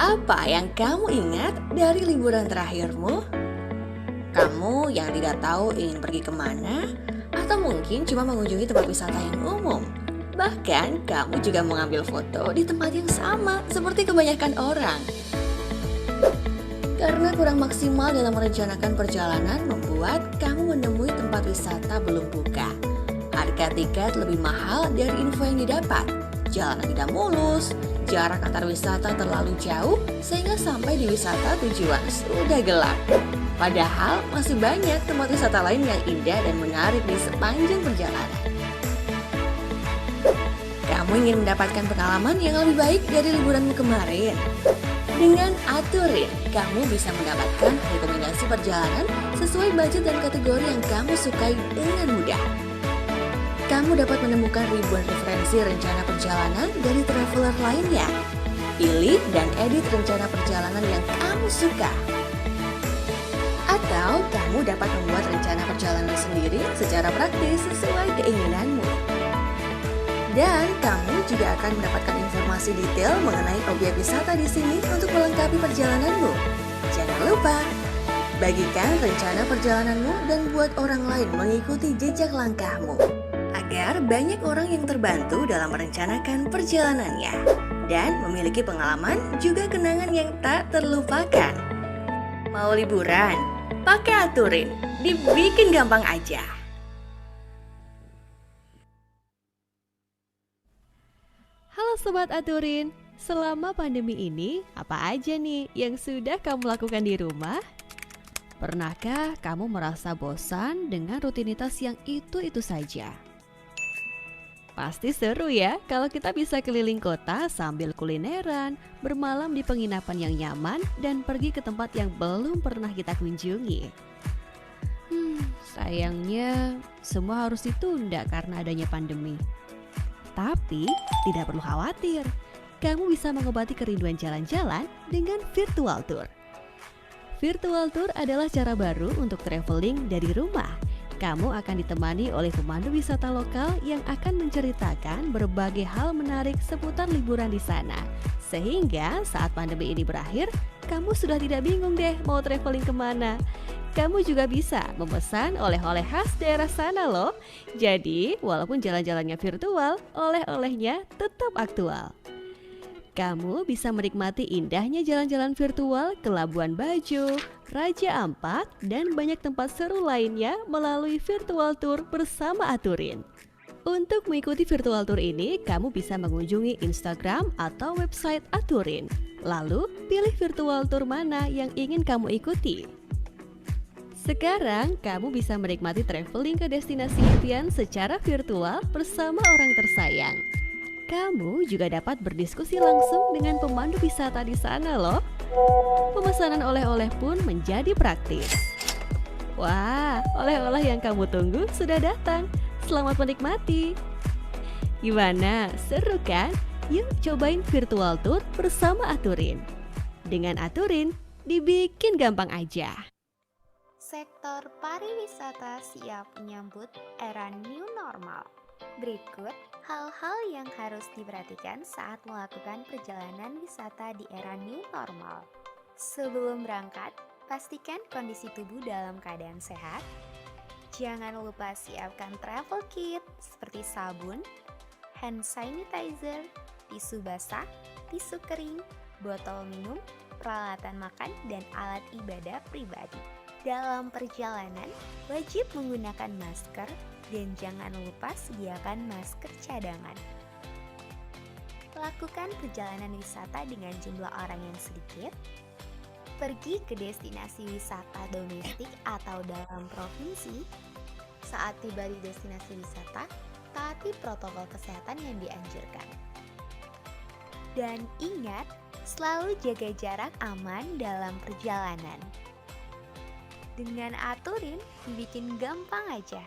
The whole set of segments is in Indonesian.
Apa yang kamu ingat dari liburan terakhirmu? Kamu yang tidak tahu ingin pergi kemana? Atau mungkin cuma mengunjungi tempat wisata yang umum? Bahkan kamu juga mengambil foto di tempat yang sama seperti kebanyakan orang. Karena kurang maksimal dalam merencanakan perjalanan membuat kamu menemui tempat wisata belum buka. Harga tiket lebih mahal dari info yang didapat. Jalanan tidak mulus, jarak antar wisata terlalu jauh sehingga sampai di wisata tujuan sudah gelap. Padahal masih banyak tempat wisata lain yang indah dan menarik di sepanjang perjalanan. Kamu ingin mendapatkan pengalaman yang lebih baik dari liburanmu kemarin? Dengan Aturin, kamu bisa mendapatkan rekomendasi perjalanan sesuai budget dan kategori yang kamu sukai dengan mudah. Kamu dapat menemukan ribuan referensi rencana perjalanan dari traveler lainnya. Pilih dan edit rencana perjalanan yang kamu suka. Atau kamu dapat membuat rencana perjalanan sendiri secara praktis sesuai keinginanmu. Dan kamu juga akan mendapatkan informasi detail mengenai objek wisata di sini untuk melengkapi perjalananmu. Jangan lupa, bagikan rencana perjalananmu dan buat orang lain mengikuti jejak langkahmu. Agar banyak orang yang terbantu dalam merencanakan perjalanannya dan memiliki pengalaman juga kenangan yang tak terlupakan. Mau liburan? Pakai Aturin, dibikin gampang aja. Halo Sobat Aturin, selama pandemi ini apa aja nih yang sudah kamu lakukan di rumah? Pernahkah kamu merasa bosan dengan rutinitas yang itu-itu saja? Pasti seru ya kalau kita bisa keliling kota sambil kulineran, bermalam di penginapan yang nyaman, dan pergi ke tempat yang belum pernah kita kunjungi. Sayangnya semua harus ditunda karena adanya pandemi. Tapi tidak perlu khawatir, kamu bisa mengobati kerinduan jalan-jalan dengan virtual tour. Virtual tour adalah cara baru untuk traveling dari rumah. Kamu akan ditemani oleh pemandu wisata lokal yang akan menceritakan berbagai hal menarik seputar liburan di sana. Sehingga saat pandemi ini berakhir, kamu sudah tidak bingung deh mau traveling kemana. Kamu juga bisa memesan oleh-oleh khas daerah sana loh. Jadi, walaupun jalan-jalannya virtual, oleh-olehnya tetap aktual. Kamu bisa menikmati indahnya jalan-jalan virtual ke Labuan Bajo, Raja Ampat, dan banyak tempat seru lainnya melalui virtual tour bersama Aturin. Untuk mengikuti virtual tour ini, kamu bisa mengunjungi Instagram atau website Aturin. Lalu, pilih virtual tour mana yang ingin kamu ikuti. Sekarang, kamu bisa menikmati traveling ke destinasi impian secara virtual bersama orang tersayang. Kamu juga dapat berdiskusi langsung dengan pemandu wisata di sana loh. Pemesanan oleh-oleh pun menjadi praktis. Wah, oleh-oleh yang kamu tunggu sudah datang. Selamat menikmati. Gimana? Seru kan? Yuk cobain virtual tour bersama Aturin. Dengan Aturin, dibikin gampang aja. Sektor pariwisata siap menyambut era new normal. Berikut hal-hal yang harus diperhatikan saat melakukan perjalanan wisata di era new normal. Sebelum berangkat, pastikan kondisi tubuh dalam keadaan sehat. Jangan lupa siapkan travel kit seperti sabun, hand sanitizer, tisu basah, tisu kering, botol minum, peralatan makan, dan alat ibadah pribadi. Dalam perjalanan, wajib menggunakan masker dan jangan lupa sediakan masker cadangan. Lakukan perjalanan wisata dengan jumlah orang yang sedikit. Pergi ke destinasi wisata domestik atau dalam provinsi. Saat tiba di destinasi wisata, taati protokol kesehatan yang dianjurkan. Dan ingat, selalu jaga jarak aman dalam perjalanan. Dengan Aturin, bikin gampang aja.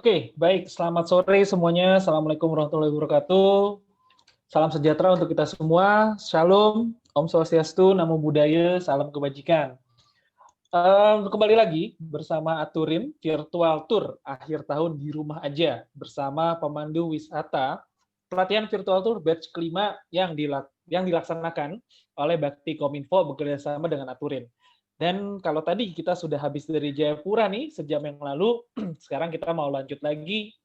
Oke, baik. Selamat sore semuanya. Assalamualaikum warahmatullahi wabarakatuh. Salam sejahtera untuk kita semua. Shalom, Om Swastiastu, Namo Buddhaya, salam kebajikan. Kembali lagi bersama Aturin Virtual Tour akhir tahun di rumah aja bersama pemandu wisata pelatihan virtual tour batch kelima yang dilaksanakan oleh Bakti Kominfo bekerjasama dengan Aturin. Dan kalau tadi kita sudah habis dari Jayapura nih sejam yang lalu, sekarang kita mau lanjut lagi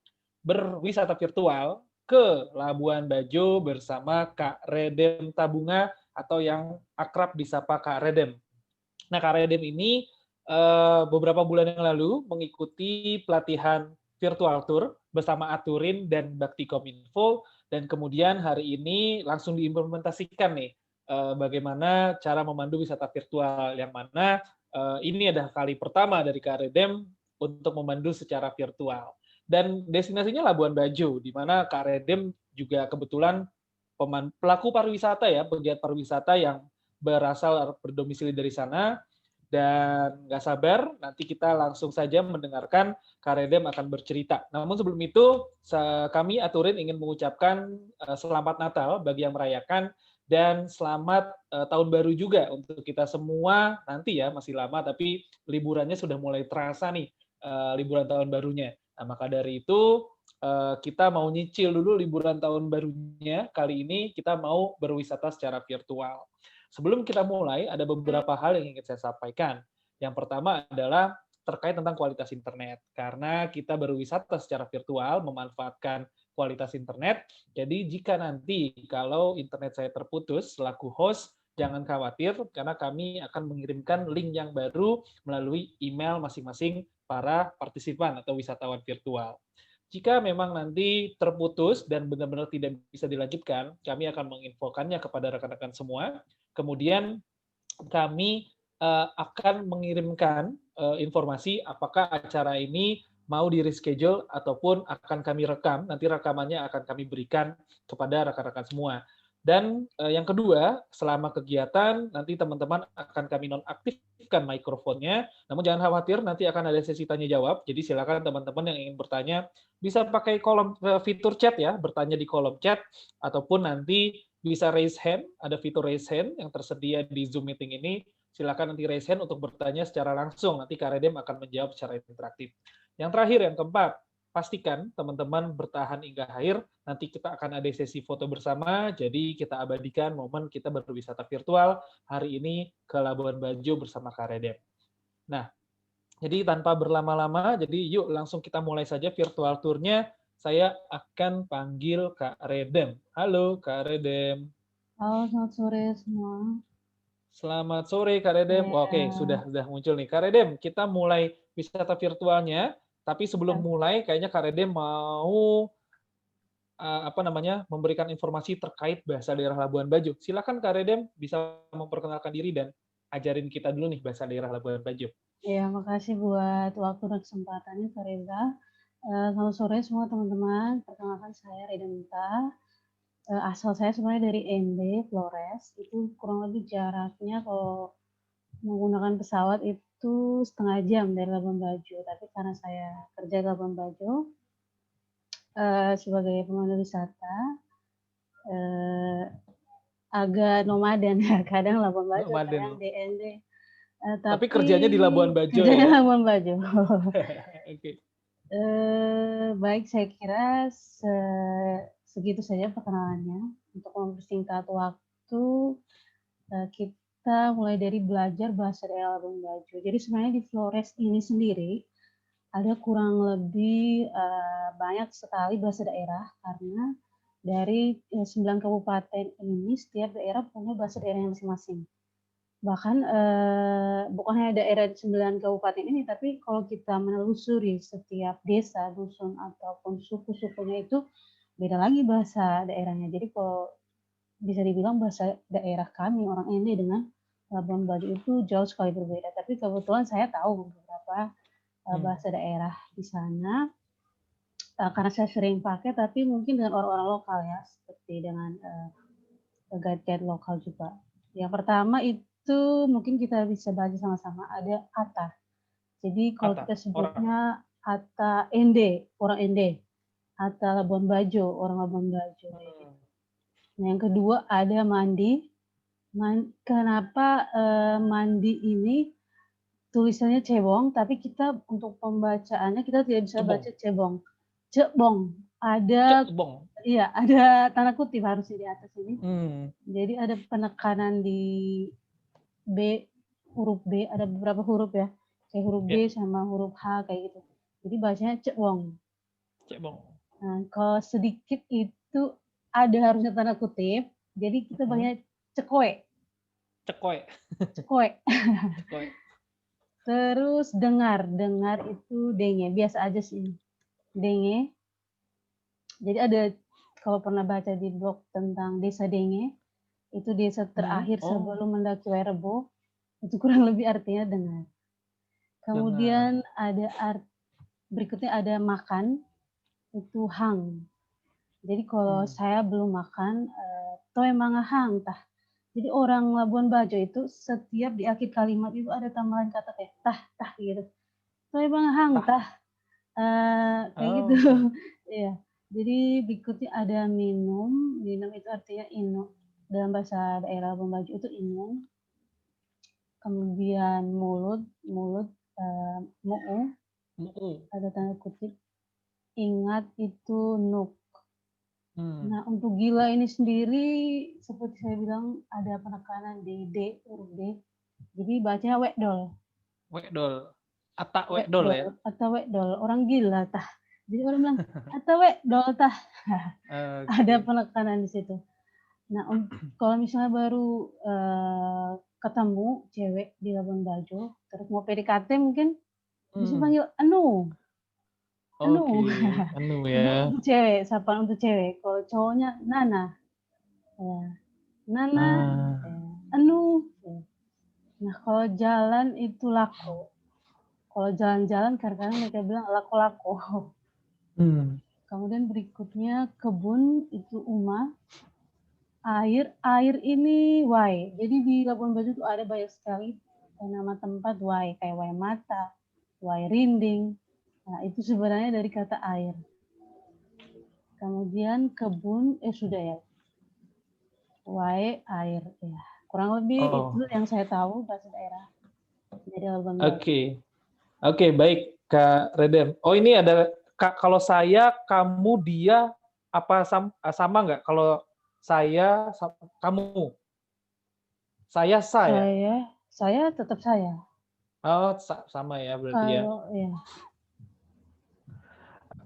berwisata virtual ke Labuan Bajo bersama Kak Redem Tabunga atau yang akrab disapa Kak Redem. Nah, Kak Redem ini beberapa bulan yang lalu mengikuti pelatihan virtual tour bersama Aturin dan Bakti Kominfo, dan kemudian hari ini langsung diimplementasikan nih bagaimana cara memandu wisata virtual, yang mana ini adalah kali pertama dari Kak Redem untuk memandu secara virtual. Dan destinasinya Labuan Bajo, di mana Kak Redem juga kebetulan pelaku pariwisata ya, pegiat pariwisata yang berdomisili dari sana, dan nggak sabar nanti kita langsung saja mendengarkan Kak Redem akan bercerita. Namun sebelum itu kami Aturin ingin mengucapkan selamat Natal bagi yang merayakan, dan selamat tahun baru juga untuk kita semua. Nanti ya, masih lama tapi liburannya sudah mulai terasa nih, liburan tahun barunya. Nah, maka dari itu kita mau nyicil dulu liburan tahun barunya. Kali ini kita mau berwisata secara virtual. Sebelum kita mulai, ada beberapa hal yang ingin saya sampaikan. Yang pertama adalah terkait tentang kualitas internet. Karena kita berwisata secara virtual, memanfaatkan kualitas internet. Jadi jika nanti kalau internet saya terputus selaku host, jangan khawatir karena kami akan mengirimkan link yang baru melalui email masing-masing para partisipan atau wisatawan virtual. Jika memang nanti terputus dan benar-benar tidak bisa dilanjutkan, kami akan menginfokannya kepada rekan-rekan semua. Kemudian kami akan mengirimkan informasi apakah acara ini mau di-reschedule ataupun akan kami rekam. Nanti rekamannya akan kami berikan kepada rekan-rekan semua. Dan yang kedua, selama kegiatan nanti teman-teman akan kami nonaktifkan mikrofonnya. Namun jangan khawatir, nanti akan ada sesi tanya jawab. Jadi silakan teman-teman yang ingin bertanya bisa pakai kolom fitur chat ya, bertanya di kolom chat, ataupun nanti bisa raise hand, ada fitur raise hand yang tersedia di Zoom meeting ini. Silakan nanti raise hand untuk bertanya secara langsung. Nanti Kak Redem akan menjawab secara interaktif. Yang terakhir, yang keempat, pastikan teman-teman bertahan hingga akhir. Nanti kita akan ada sesi foto bersama, jadi kita abadikan momen kita berwisata virtual hari ini ke Labuan Bajo bersama Kak Redem. Nah, jadi tanpa berlama-lama, jadi yuk langsung kita mulai saja virtual tour-nya. Saya akan panggil Kak Redem. Halo Kak Redem. Halo, selamat sore semua. Selamat sore Kak Redem. Ya. Oke, sudah muncul nih. Kak Redem, kita mulai wisata virtualnya. Tapi sebelum mulai, kayaknya Kak Redem mau memberikan informasi terkait bahasa daerah Labuan Bajo. Silakan Kak Redem bisa memperkenalkan diri dan ajarin kita dulu nih bahasa daerah Labuan Bajo. Ya, makasih buat waktu dan kesempatannya Kak Reza. Selamat sore semua teman-teman. Perkenalkan saya Redemta. Asal saya sebenarnya dari NB, Flores. Itu kurang lebih jaraknya kalau menggunakan pesawat itu setengah jam dari Labuan Bajo. Tapi karena saya kerja di Labuan Bajo sebagai pemandu wisata, agak nomaden ya. Kadang Labuan Bajo, kadang DND. Tapi kerjanya di Labuan Bajo ya? Labuan Bajo. Oke. Baik, saya kira segitu saja perkenalannya. Untuk mempersingkat waktu, kita mulai dari belajar bahasa daerah Labuan Bajo. Jadi sebenarnya di Flores ini sendiri ada kurang lebih banyak sekali bahasa daerah, karena dari 9 kabupaten ini setiap daerah punya bahasa daerah yang masing-masing. Bahkan bukan hanya daerah 9 kabupaten ini, tapi kalau kita menelusuri setiap desa, dusun, ataupun suku-sukunya itu beda lagi bahasa daerahnya. Jadi kalau bisa dibilang bahasa daerah kami, orang ND dengan Labuan Bajo itu jauh sekali berbeda. Tapi kebetulan saya tahu beberapa bahasa daerah di sana, karena saya sering pakai, tapi mungkin dengan orang-orang lokal ya, seperti dengan guide-guide lokal juga. Yang pertama itu mungkin kita bisa baca sama-sama, ada ata. Jadi kalau kita sebutnya Hatta Ende, orang Ende. Hatta Labuan Bajo, orang Labuan Bajo. Nah, yang kedua ada mandi. Kenapa mandi ini tulisannya cebong, tapi kita untuk pembacaannya kita tidak bisa Cebong. baca cebong. Cebong. Ada Cebong. iya, ada tanda kutip harusnya di atas ini. Hmm. Jadi ada penekanan di B, huruf B, ada beberapa huruf ya. Kayak huruf B sama huruf H kayak gitu. Jadi bacanya cebong. Cebong. Nah, kalau sedikit itu ada harusnya tanda kutip, jadi kita bacanya cekoe. Cekoe. Cekoe. Cekoe. Terus dengar itu denge, biasa aja sih. Denge. Jadi ada kalau pernah baca di blog tentang desa Denge, itu desa terakhir sebelum mendaki Wairebo, itu kurang lebih artinya dengar. Kemudian ada berikutnya ada makan, itu hang. Jadi kalau saya belum makan, to emang hang tah. Jadi orang Labuan Bajo itu setiap di akhir kalimat itu ada tambahan kata kayak tah gitu. To emang hang tah. Kayak gitu. Iya. Jadi berikutnya ada minum itu artinya inu. Dalam bahasa daerah Labuan Bajo itu inung. Kemudian mulut, mu'u, ada tanda kutip. Ingat itu nuk. Nah, untuk gila ini sendiri, seperti saya bilang, ada penekanan di D, huruf D. Jadi bacanya wekdol. Wekdol. Ata wekdol ya? Ata wekdol. Orang gila tah. Jadi orang bilang, ata wekdol tah. Ada penekanan di situ. Nah, kalau misalnya baru ketemu cewek di Labuan Bajo, terus mau PDKT mungkin bisa panggil anu. Anu. Anu ya. Untuk cewek, sapaan untuk cewek. Kalau cowoknya Nana. Ya. Nana. Anu. Ya. Nah, kalau jalan itu lako. Kalau jalan-jalan kadang-kadang mereka bilang lako-lako. Kemudian berikutnya kebun itu uma. Air ini wai. Jadi di Labuan Bajo itu ada banyak sekali nama tempat wai. Kayak wai mata, wai rinding. Nah, itu sebenarnya dari kata air. Kemudian kebun, sudah ya. Wai, air. Ya. Kurang lebih itu yang saya tahu bahasa daerah. Jadi Labuan Bajo. Oke, baik Kak Redem. Oh, ini ada kalau saya, kamu, dia, apa sama nggak? Kalau saya, kamu. Saya. Saya tetap saya. Oh, sama ya berarti ya. Ya.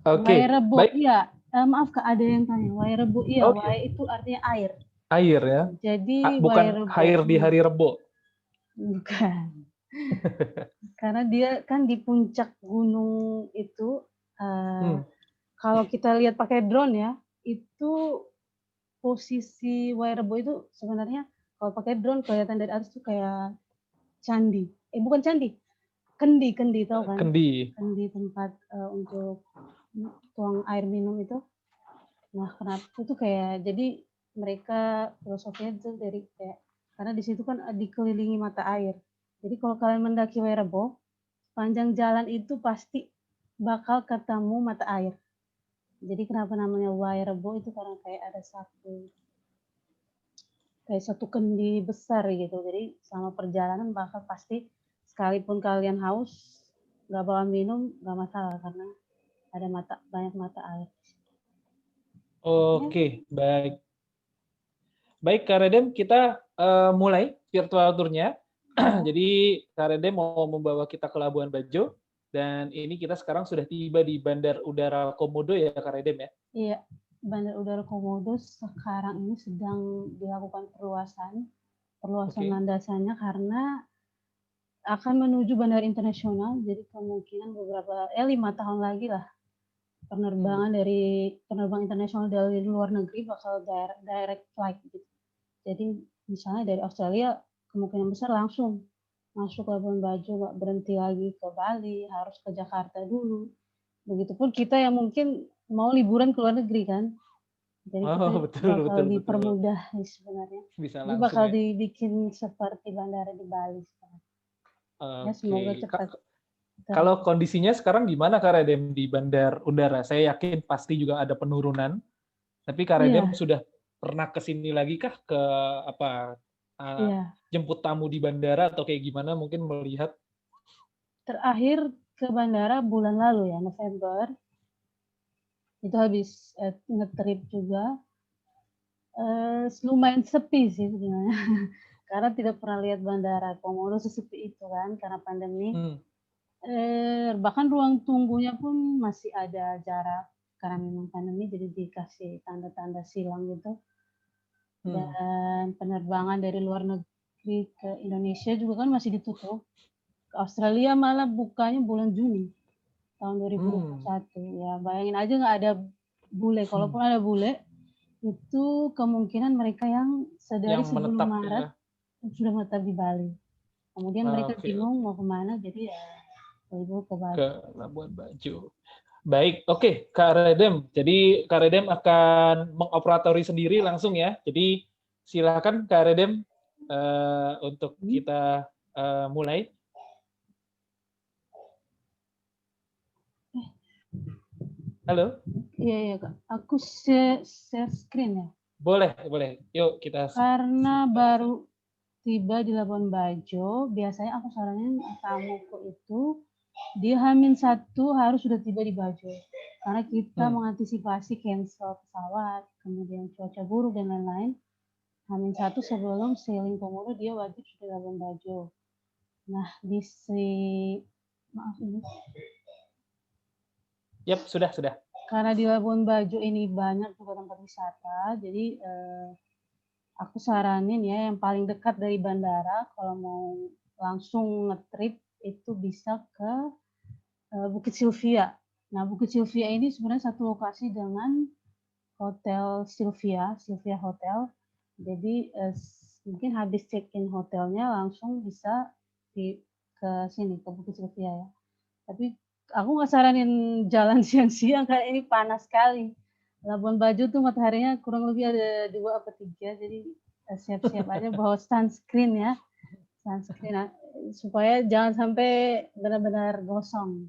Oke. Wairebo, iya. Maaf Kak, ada yang tanya. Wairebo, iya. Okay. Wai itu artinya air. Air ya. Jadi bukan Wairebo. air di hari Rebo. Bukan. Karena dia kan di puncak gunung itu. Kalau kita lihat pakai drone ya, itu posisi Wairebo itu sebenarnya kalau pakai drone kelihatan dari atas itu kayak candi. Bukan candi. Kendi tahu kan? Kendi tempat untuk tuang air minum itu. Nah, kenapa itu kayak jadi mereka filosofinya itu dari kayak karena di situ kan dikelilingi mata air. Jadi kalau kalian mendaki Wairebo, panjang jalan itu pasti bakal ketemu mata air. Jadi kenapa namanya Wairebo itu karena kayak ada satu kendi besar gitu. Jadi sama perjalanan bakal pasti sekalipun kalian haus, nggak bawa minum, nggak masalah karena ada banyak mata air. Oke, baik. Baik, Kak Redem, kita mulai virtual tour-nya. Jadi, Kak Redem mau membawa kita ke Labuan Bajo, dan ini kita sekarang sudah tiba di Bandar Udara Komodo ya, Kak Redem ya? Iya, Bandar Udara Komodo sekarang ini sedang dilakukan perluasan landasannya karena akan menuju bandara internasional, jadi kemungkinan 5 tahun lagi lah penerbangan internasional dari luar negeri bakal direct flight gitu. Jadi misalnya dari Australia kemungkinan besar langsung masuk Labuan Bajo, nggak berhenti lagi ke Bali, harus ke Jakarta dulu. Begitupun kita yang mungkin mau liburan ke luar negeri kan. Jadi kita bakal dipermudah sebenarnya. Jadi bakal dibikin seperti bandara di Bali sekarang. Ya, semoga cepat. Kalau kondisinya sekarang gimana Kak Redem di Bandar Udara? Saya yakin pasti juga ada penurunan. Tapi Kak Redem Iya, sudah pernah ke sini lagi kah ke apa iya. jemput tamu di bandara atau kayak gimana mungkin melihat? Terakhir ke bandara bulan lalu ya, November. Itu habis ngetrip juga. Lumayan sepi sih sebenarnya. Karena tidak pernah lihat bandara Komodo sesepi itu kan karena pandemi. Hmm. Bahkan ruang tunggunya pun masih ada jarak karena memang pandemi jadi dikasih tanda-tanda silang gitu. Dan penerbangan dari luar negeri ke Indonesia juga kan masih ditutup. Ke Australia malah bukanya bulan Juni tahun 2021. Ya bayangin aja nggak ada bule. Kalaupun ada bule, itu kemungkinan mereka yang sedari Yang sebelum menetap Maret ya. sudah menetap di Bali. Kemudian mereka Oke, bingung mau kemana, jadi ya libur ke Bali. ke Labuan Bajo. Baik, oke Kak Redem. Jadi Kak Redem akan mengoperatori sendiri langsung ya. Jadi silakan Kak Redem untuk kita mulai. Halo, Iya, iya Kak. Aku share screen ya. boleh, boleh. Yuk kita. Karena baru tiba di Labuan Bajo, biasanya aku saranin tamuku itu dia H-1 harus sudah tiba di Bajo. Karena kita mengantisipasi cancel pesawat, kemudian cuaca buruk dan lain-lain. H-1 sebelum sailing Komodo dia wajib sudah di Labuan Bajo. Nah, maaf ini. Yap, sudah. Karena di Labuan Bajo ini banyak juga tempat wisata, jadi aku saranin ya yang paling dekat dari bandara kalau mau langsung ngetrip itu bisa ke Bukit Sylvia. Nah, Bukit Sylvia ini sebenarnya satu lokasi dengan Hotel Sylvia Hotel. Jadi mungkin habis check-in hotelnya langsung bisa ke sini ke Bukit Sylvia ya. Tapi aku nggak saranin jalan siang-siang karena ini panas sekali. Labuan Bajo tuh mataharinya kurang lebih ada 2 atau 3, jadi siap-siap aja bawa sunscreen ya. Sunscreen supaya jangan sampai benar-benar gosong.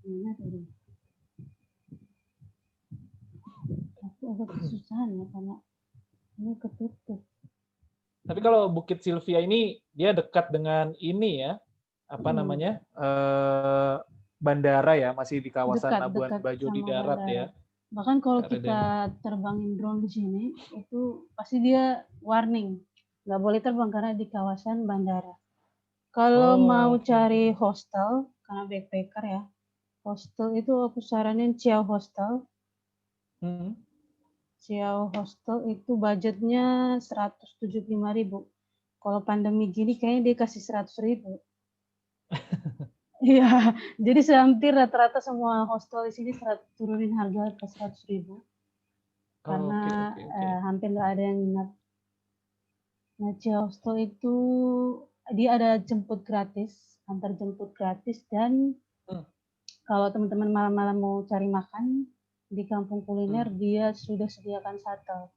Gimana tadi? Aku agak kesusahan ya karena ini ketutup. Tapi kalau Bukit Sylvia ini dia dekat dengan ini ya, apa namanya? Bandara ya, masih di kawasan Labuan Dekat Bajo di sama darat bandara. ya. Bahkan kalau Kak Redem. kita terbangin drone di sini, itu pasti dia warning. Nggak boleh terbang karena di kawasan bandara. Kalau mau cari hostel, karena backpacker ya, hostel itu aku saranin Chiao Hostel. Chiao Hostel itu budgetnya 175.000. Kalau pandemi gini kayaknya dia kasih 100.000. Iya, jadi hampir rata-rata semua hostel di sini turunin harga ke 100.000 karena hampir nggak ada yang nginap. Nah, Chiao Hostel itu dia ada jemput gratis, antar jemput gratis, dan kalau teman-teman malam-malam mau cari makan di kampung kuliner dia sudah sediakan shuttle.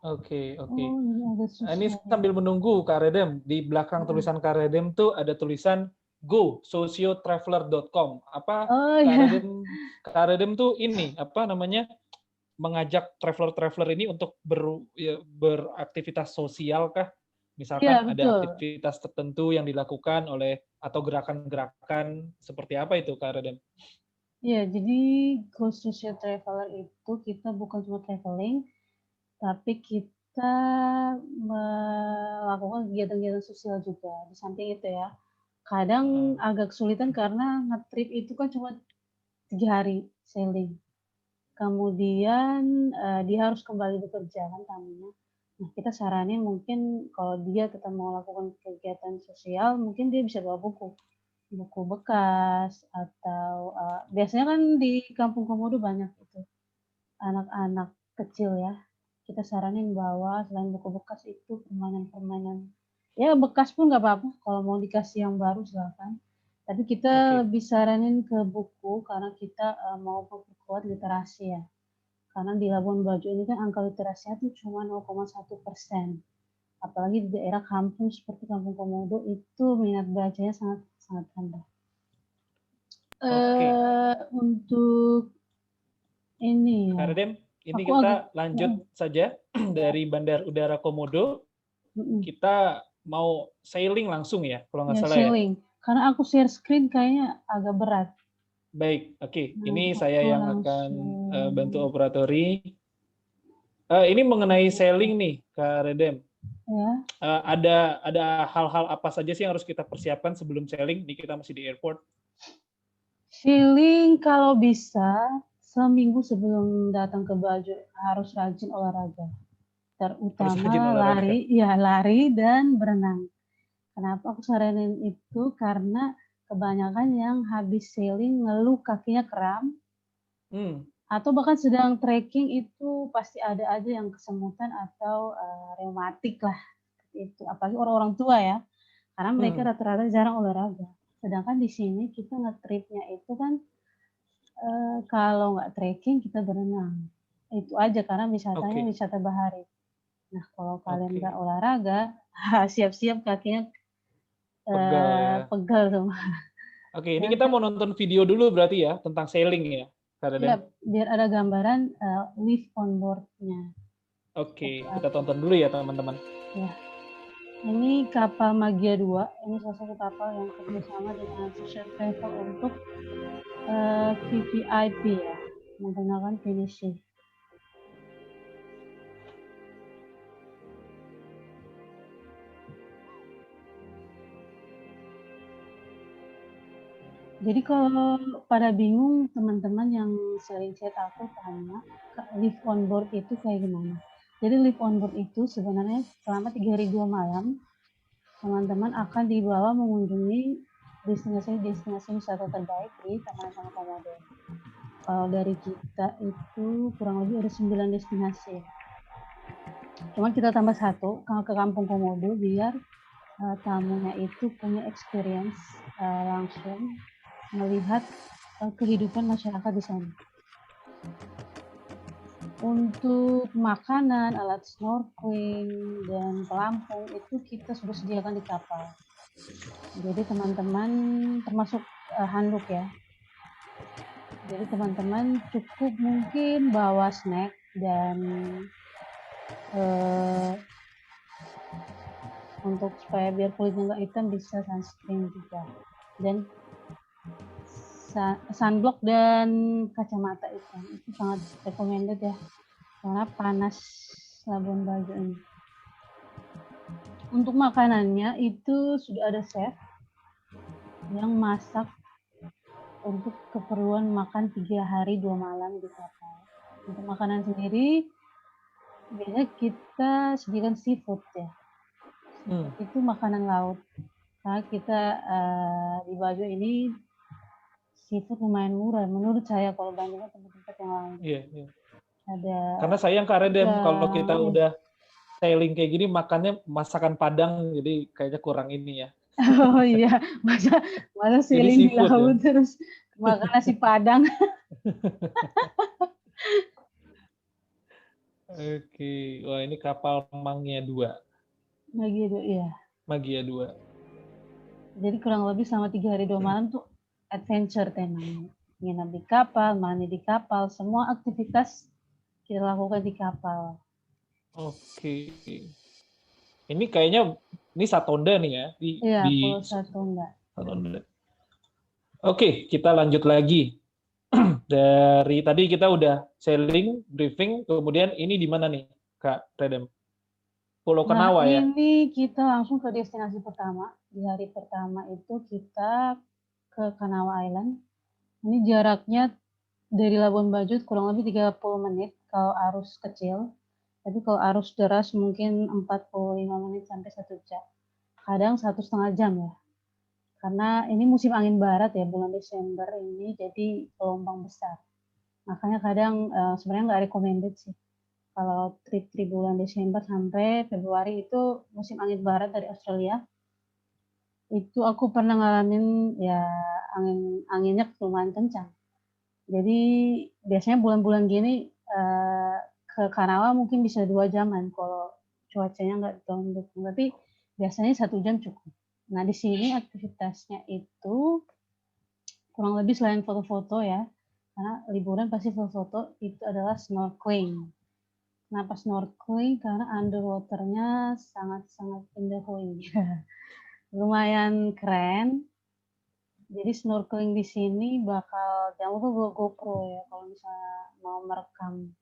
Oke. Oh, ini agak susah. Ini sambil menunggu Kak Redem, di belakang tulisan Kak Redem tuh ada tulisan go.sociotraveler.com. Apa Kak Redem tuh ini apa namanya? Mengajak traveler-traveler ini untuk beraktivitas sosial kah? Misalkan Iya, ada betul. aktivitas tertentu yang dilakukan oleh atau gerakan-gerakan seperti apa itu Kak Redem? Iya, jadi Go Social Traveler itu kita bukan cuma traveling, tapi kita melakukan kegiatan-kegiatan sosial juga. Di samping itu ya, kadang agak kesulitan karena nge-trip itu kan cuma 3 hari sailing. Kemudian dia harus kembali bekerja kan tamunya. Nah, kita saranin mungkin kalau dia tetap mau lakukan kegiatan sosial, mungkin dia bisa bawa buku bekas atau biasanya kan di Kampung Komodo banyak itu anak-anak kecil ya. Kita saranin bawa selain buku bekas itu permainan-permainan. Ya bekas pun nggak apa-apa, kalau mau dikasih yang baru silakan. Tapi kita lebih saranin ke buku karena kita mau memperkuat literasi ya. Karena di Labuan Bajo ini kan angka literasinya tuh cuma 0,1%. apalagi di daerah kampung seperti Kampung Komodo itu minat bacanya sangat sangat rendah. Oke. Untuk ini Kak ya, Redem, ini aku kita agak lanjut saja dari Bandar Udara Komodo. Kita mau sailing langsung ya, kalau nggak ya salah ya. sailing. Karena aku share screen kayaknya agak berat. Baik, oke. Nah, Ini saya aku yang akan langsung bantu operatori. Ini mengenai sailing nih, Kak Redem. ya. Ada hal-hal apa saja sih yang harus kita persiapkan sebelum sailing? Ini kita masih di airport. Feeling kalau bisa seminggu sebelum datang ke Bajo harus rajin olahraga. Harus rajin Terutama olahraga. lari dan berenang. Kenapa aku saranin itu? Karena kebanyakan yang habis sailing ngeluh kakinya kram, atau bahkan sedang trekking itu pasti ada aja yang kesemutan atau reumatik lah. Itu apalagi orang-orang tua ya, karena mereka rata-rata jarang olahraga. Sedangkan di sini kita nge-tripnya itu kan kalau nggak trekking kita berenang. Itu aja karena wisatanya wisata bahari. Nah kalau kalian nggak olahraga, siap-siap kakinya Pegal ya. pegal semua. Oke, ini kita mau nonton video dulu berarti ya tentang sailing ya. Ya, biar ada gambaran lift on board-nya. Oke, kita tonton dulu ya teman-teman. Ya. Ini kapal Magia 2, ini salah satu kapal yang kerjasama dengan Fisher Travel untuk VVIP ya, menggunakan finishing. Jadi kalau pada bingung teman-teman yang sering chat aku tanya lift on board itu kayak gimana? Jadi lift on board itu sebenarnya selama 3 hari 2 malam teman-teman akan dibawa mengunjungi destinasi wisata terbaik di Taman Nasional Komodo. Kalau dari kita itu kurang lebih ada 9 destinasi. Cuman kita tambah 1 ke Kampung Komodo biar tamunya itu punya experience langsung melihat kehidupan masyarakat di sana. Untuk makanan, alat snorkeling, dan pelampung itu kita sudah sediakan di kapal. Jadi teman-teman termasuk handuk ya. Jadi teman-teman cukup mungkin bawa snack dan untuk supaya biar kulitnya nggak hitam bisa sunscreen juga. Dan sunblock dan kacamata itu sangat recommended ya karena panas Labuan Bajo ini. Untuk makanannya itu sudah ada chef yang masak untuk keperluan makan 3 hari 2 malam di kapal. Untuk makanan sendiri biasanya kita sediakan seafood ya. Itu makanan laut. Karena kita di Bajo ini seafood lumayan murah menurut saya kalau bandingkan tempat-tempat yang lain. Iya. Ada. Karena sayang Kak Redem kalau kita udah sailing kayak gini makannya masakan Padang, jadi kayaknya kurang ini ya. Oh iya, masa sailing di laut ya? Terus makan nasi Padang. Oke, wah ini kapal Magia 2. Magia 2, iya. Magia 2. Jadi kurang lebih selama 3 hari 2 malam tuh adventure temanya. Nginap di kapal, mandi di kapal, semua aktivitas kita lakukan di kapal. Oke. Ini kayaknya ini Satonda nih ya Iya, Pulau Satonda. Oke, kita lanjut lagi. Dari tadi kita udah sailing, briefing, kemudian ini di mana nih, Kak Redem? Pulau Kenawa ya? Ini kita langsung ke destinasi pertama. Di hari pertama itu kita ke Kenawa Island. Ini jaraknya dari Labuan Bajo kurang lebih 30 menit kalau arus kecil. Tapi kalau arus deras mungkin 45 menit sampai 1 jam. Kadang 1,5 jam ya. Karena ini musim angin barat ya, bulan Desember ini, jadi gelombang besar. Makanya kadang sebenarnya nggak recommended sih. Kalau trip bulan Desember sampai Februari itu musim angin barat dari Australia. Itu aku pernah ngalamin ya anginnya lumayan kencang. Jadi biasanya bulan-bulan gini ke Kanawa mungkin bisa 2 jaman kalau cuacanya nggak terlalu mendukung. Tapi biasanya 1 jam cukup. Nah di sini aktivitasnya itu kurang lebih selain foto-foto ya, karena liburan pasti foto-foto, itu adalah snorkeling. Kenapa snorkeling? Karena underwater-nya sangat-sangat indahului. Lumayan keren. Jadi snorkeling di sini bakal jangan lupa bawa GoPro ya kalau misalnya mau merekam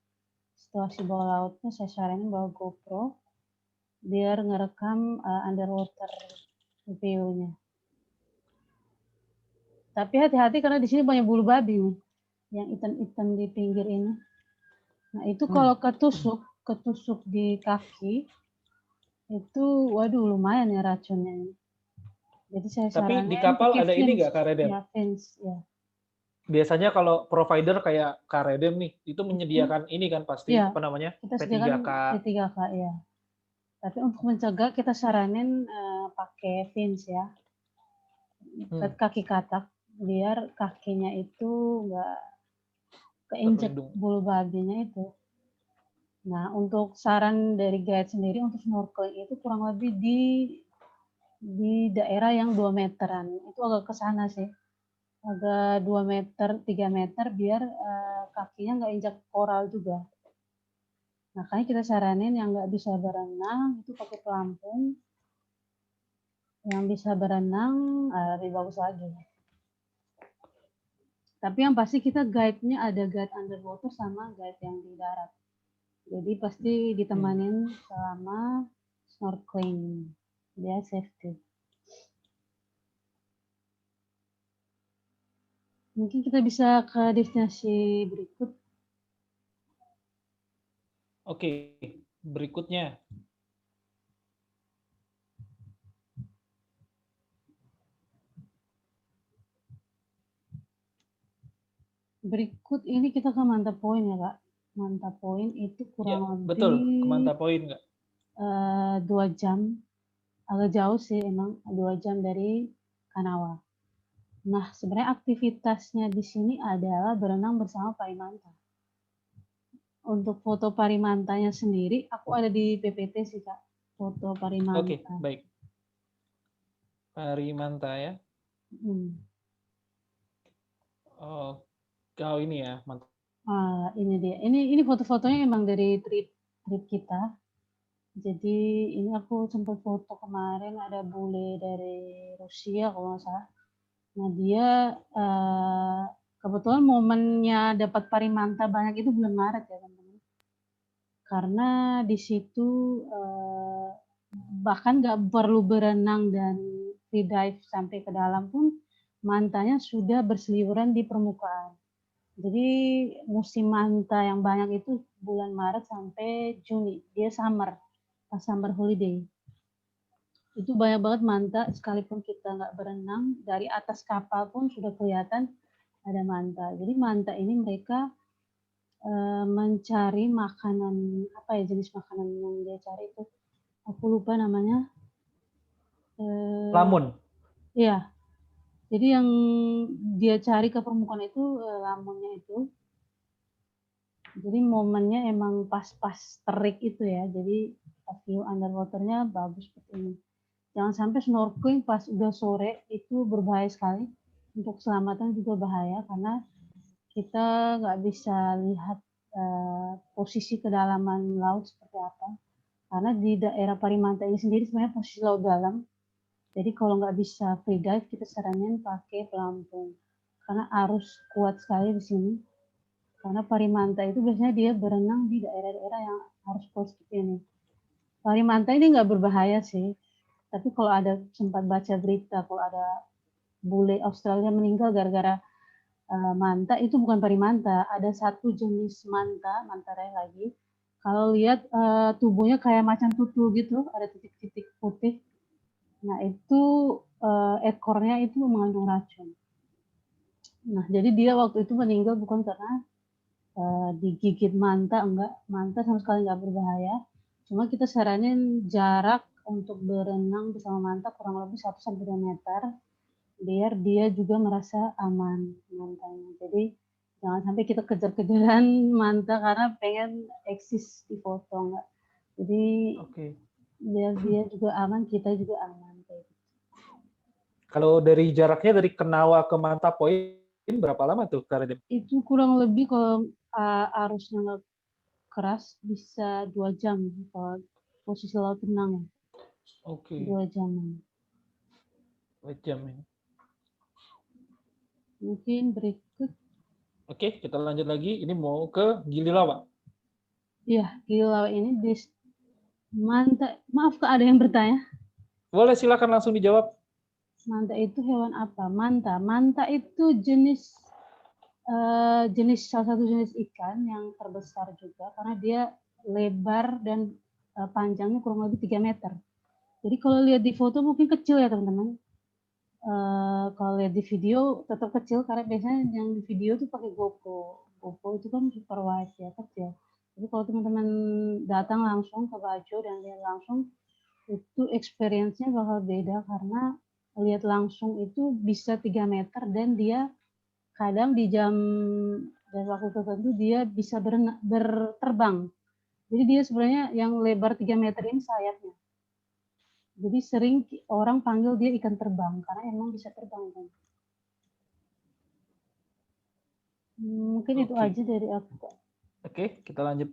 situasi bawah lautnya, saya saranin bawa GoPro biar ngerekam underwater view-nya. Tapi hati-hati karena di sini banyak bulu babi nih, yang hitam-hitam di pinggir ini. Nah itu kalau ketusuk di kaki, itu waduh lumayan ya racunnya ini. Jadi saya Tapi di saranin kapal pakai ada ini fins. nggak, Kak Reden? Ya, fins, ya. Biasanya kalau provider kayak Kak Reden nih, itu menyediakan ini kan pasti, Iya, apa namanya, kita sediakan P3K. P3K ya. Tapi untuk mencegah kita saranin pakai fins ya. Kaki katak biar kakinya itu nggak keinjek Terlindung. bulu babinya itu. Nah, untuk saran dari guide sendiri untuk snorkeling itu kurang lebih di daerah yang 2 meteran. Itu agak ke sana sih. Agak 2 meter, 3 meter biar kakinya nggak injak koral juga. Makanya kita saranin yang nggak bisa berenang itu pakai pelampung. Yang bisa berenang lebih bagus lagi. Tapi yang pasti kita guide-nya ada guide underwater sama guide yang di darat. Jadi pasti ditemanin selama snorkeling. Dia safety. Mungkin kita bisa ke destinasi berikut. Oke, berikutnya. Berikut ini kita ke Manta Point ya Kak. Manta Point itu kurang lebih betul, ke Manta Point nggak? 2 jam. Agak jauh sih emang, 2 jam dari Kanawa. Nah, sebenarnya aktivitasnya di sini adalah berenang bersama parimanta. Untuk foto parimantanya sendiri, aku ada di PPT sih Kak, foto parimanta. Oke, baik. Parimanta ya. Oh, kau ini ya, mantap. Ini dia. Ini foto-fotonya emang dari trip kita. Jadi ini aku sempat foto kemarin ada bule dari Rusia kalau nggak salah. Nah dia kebetulan momennya dapat parimanta banyak itu bulan Maret ya teman-teman. Karena di situ bahkan nggak perlu berenang dan free dive sampai ke dalam pun mantanya sudah berseliweran di permukaan. Jadi musim manta yang banyak itu bulan Maret sampai Juni. Dia summer, pas summer holiday. Itu banyak banget manta, sekalipun kita nggak berenang, dari atas kapal pun sudah kelihatan ada manta. Jadi manta ini mereka mencari makanan, apa ya jenis makanan yang dia cari itu? Aku lupa namanya. Lamun. Iya. Jadi yang dia cari ke permukaan itu lamunnya itu. Jadi momennya emang pas-pas terik itu ya. Jadi view underwater-nya bagus seperti ini. Jangan sampai snorkeling pas udah sore itu berbahaya sekali. Untuk keselamatan juga bahaya karena kita nggak bisa lihat posisi kedalaman laut seperti apa. Karena di daerah Parimanta ini sendiri sebenarnya posisi laut dalam. Jadi kalau nggak bisa free dive, kita saranin pakai pelampung. Karena arus kuat sekali di sini. Karena Parimanta itu biasanya dia berenang di daerah-daerah yang arus kuat seperti ini. Parimanta ini nggak berbahaya sih. Tapi kalau ada sempat baca berita, kalau ada bule Australia meninggal gara-gara manta, itu bukan parimanta. Ada satu jenis manta raya lagi. Kalau lihat tubuhnya kayak macan tutul gitu, ada titik-titik putih. Nah itu ekornya itu mengandung racun. Nah jadi dia waktu itu meninggal bukan karena digigit manta, enggak. Manta sama sekali enggak berbahaya. Cuma kita saranin jarak untuk berenang bersama manta kurang lebih 1-2 meter biar dia juga merasa aman mantanya. Jadi jangan sampai kita kejar-kejaran manta karena pengen eksis di foto, enggak. Jadi Oke. biar dia juga aman, kita juga aman kayak gitu. Kalau dari jaraknya dari Kenawa ke Mantap Point berapa lama tuh, Kak Radit? Itu kurang lebih kalau arusnya nggak keras bisa 2 jam kalau posisi laut tenang ya, Oke, 2 jam. 2 jam ya. Mungkin berikut, Oke, kita lanjut lagi. Ini mau ke Gili Lawak. ya Gili ini manta. Maaf Kak, ada yang bertanya. Boleh, silakan langsung dijawab. Manta itu hewan apa? Manta. Manta itu jenis salah satu jenis ikan yang terbesar juga karena dia lebar dan panjangnya kurang lebih 3 meter. Jadi kalau lihat di foto mungkin kecil ya teman-teman. Kalau lihat di video tetap kecil karena biasanya yang di video tuh pakai GoPro. GoPro itu kan super wide ya, kecil. Jadi kalau teman-teman datang langsung ke Bajo dan lihat langsung, itu experience-nya bakal beda karena lihat langsung itu bisa 3 meter dan dia kadang di jam dan waktu tertentu dia bisa berterbang. Jadi dia sebenarnya yang lebar 3 meter ini sayapnya. Jadi sering orang panggil dia ikan terbang karena emang bisa terbang kan. Mungkin itu Oke. aja dari aku. Oke, kita lanjut.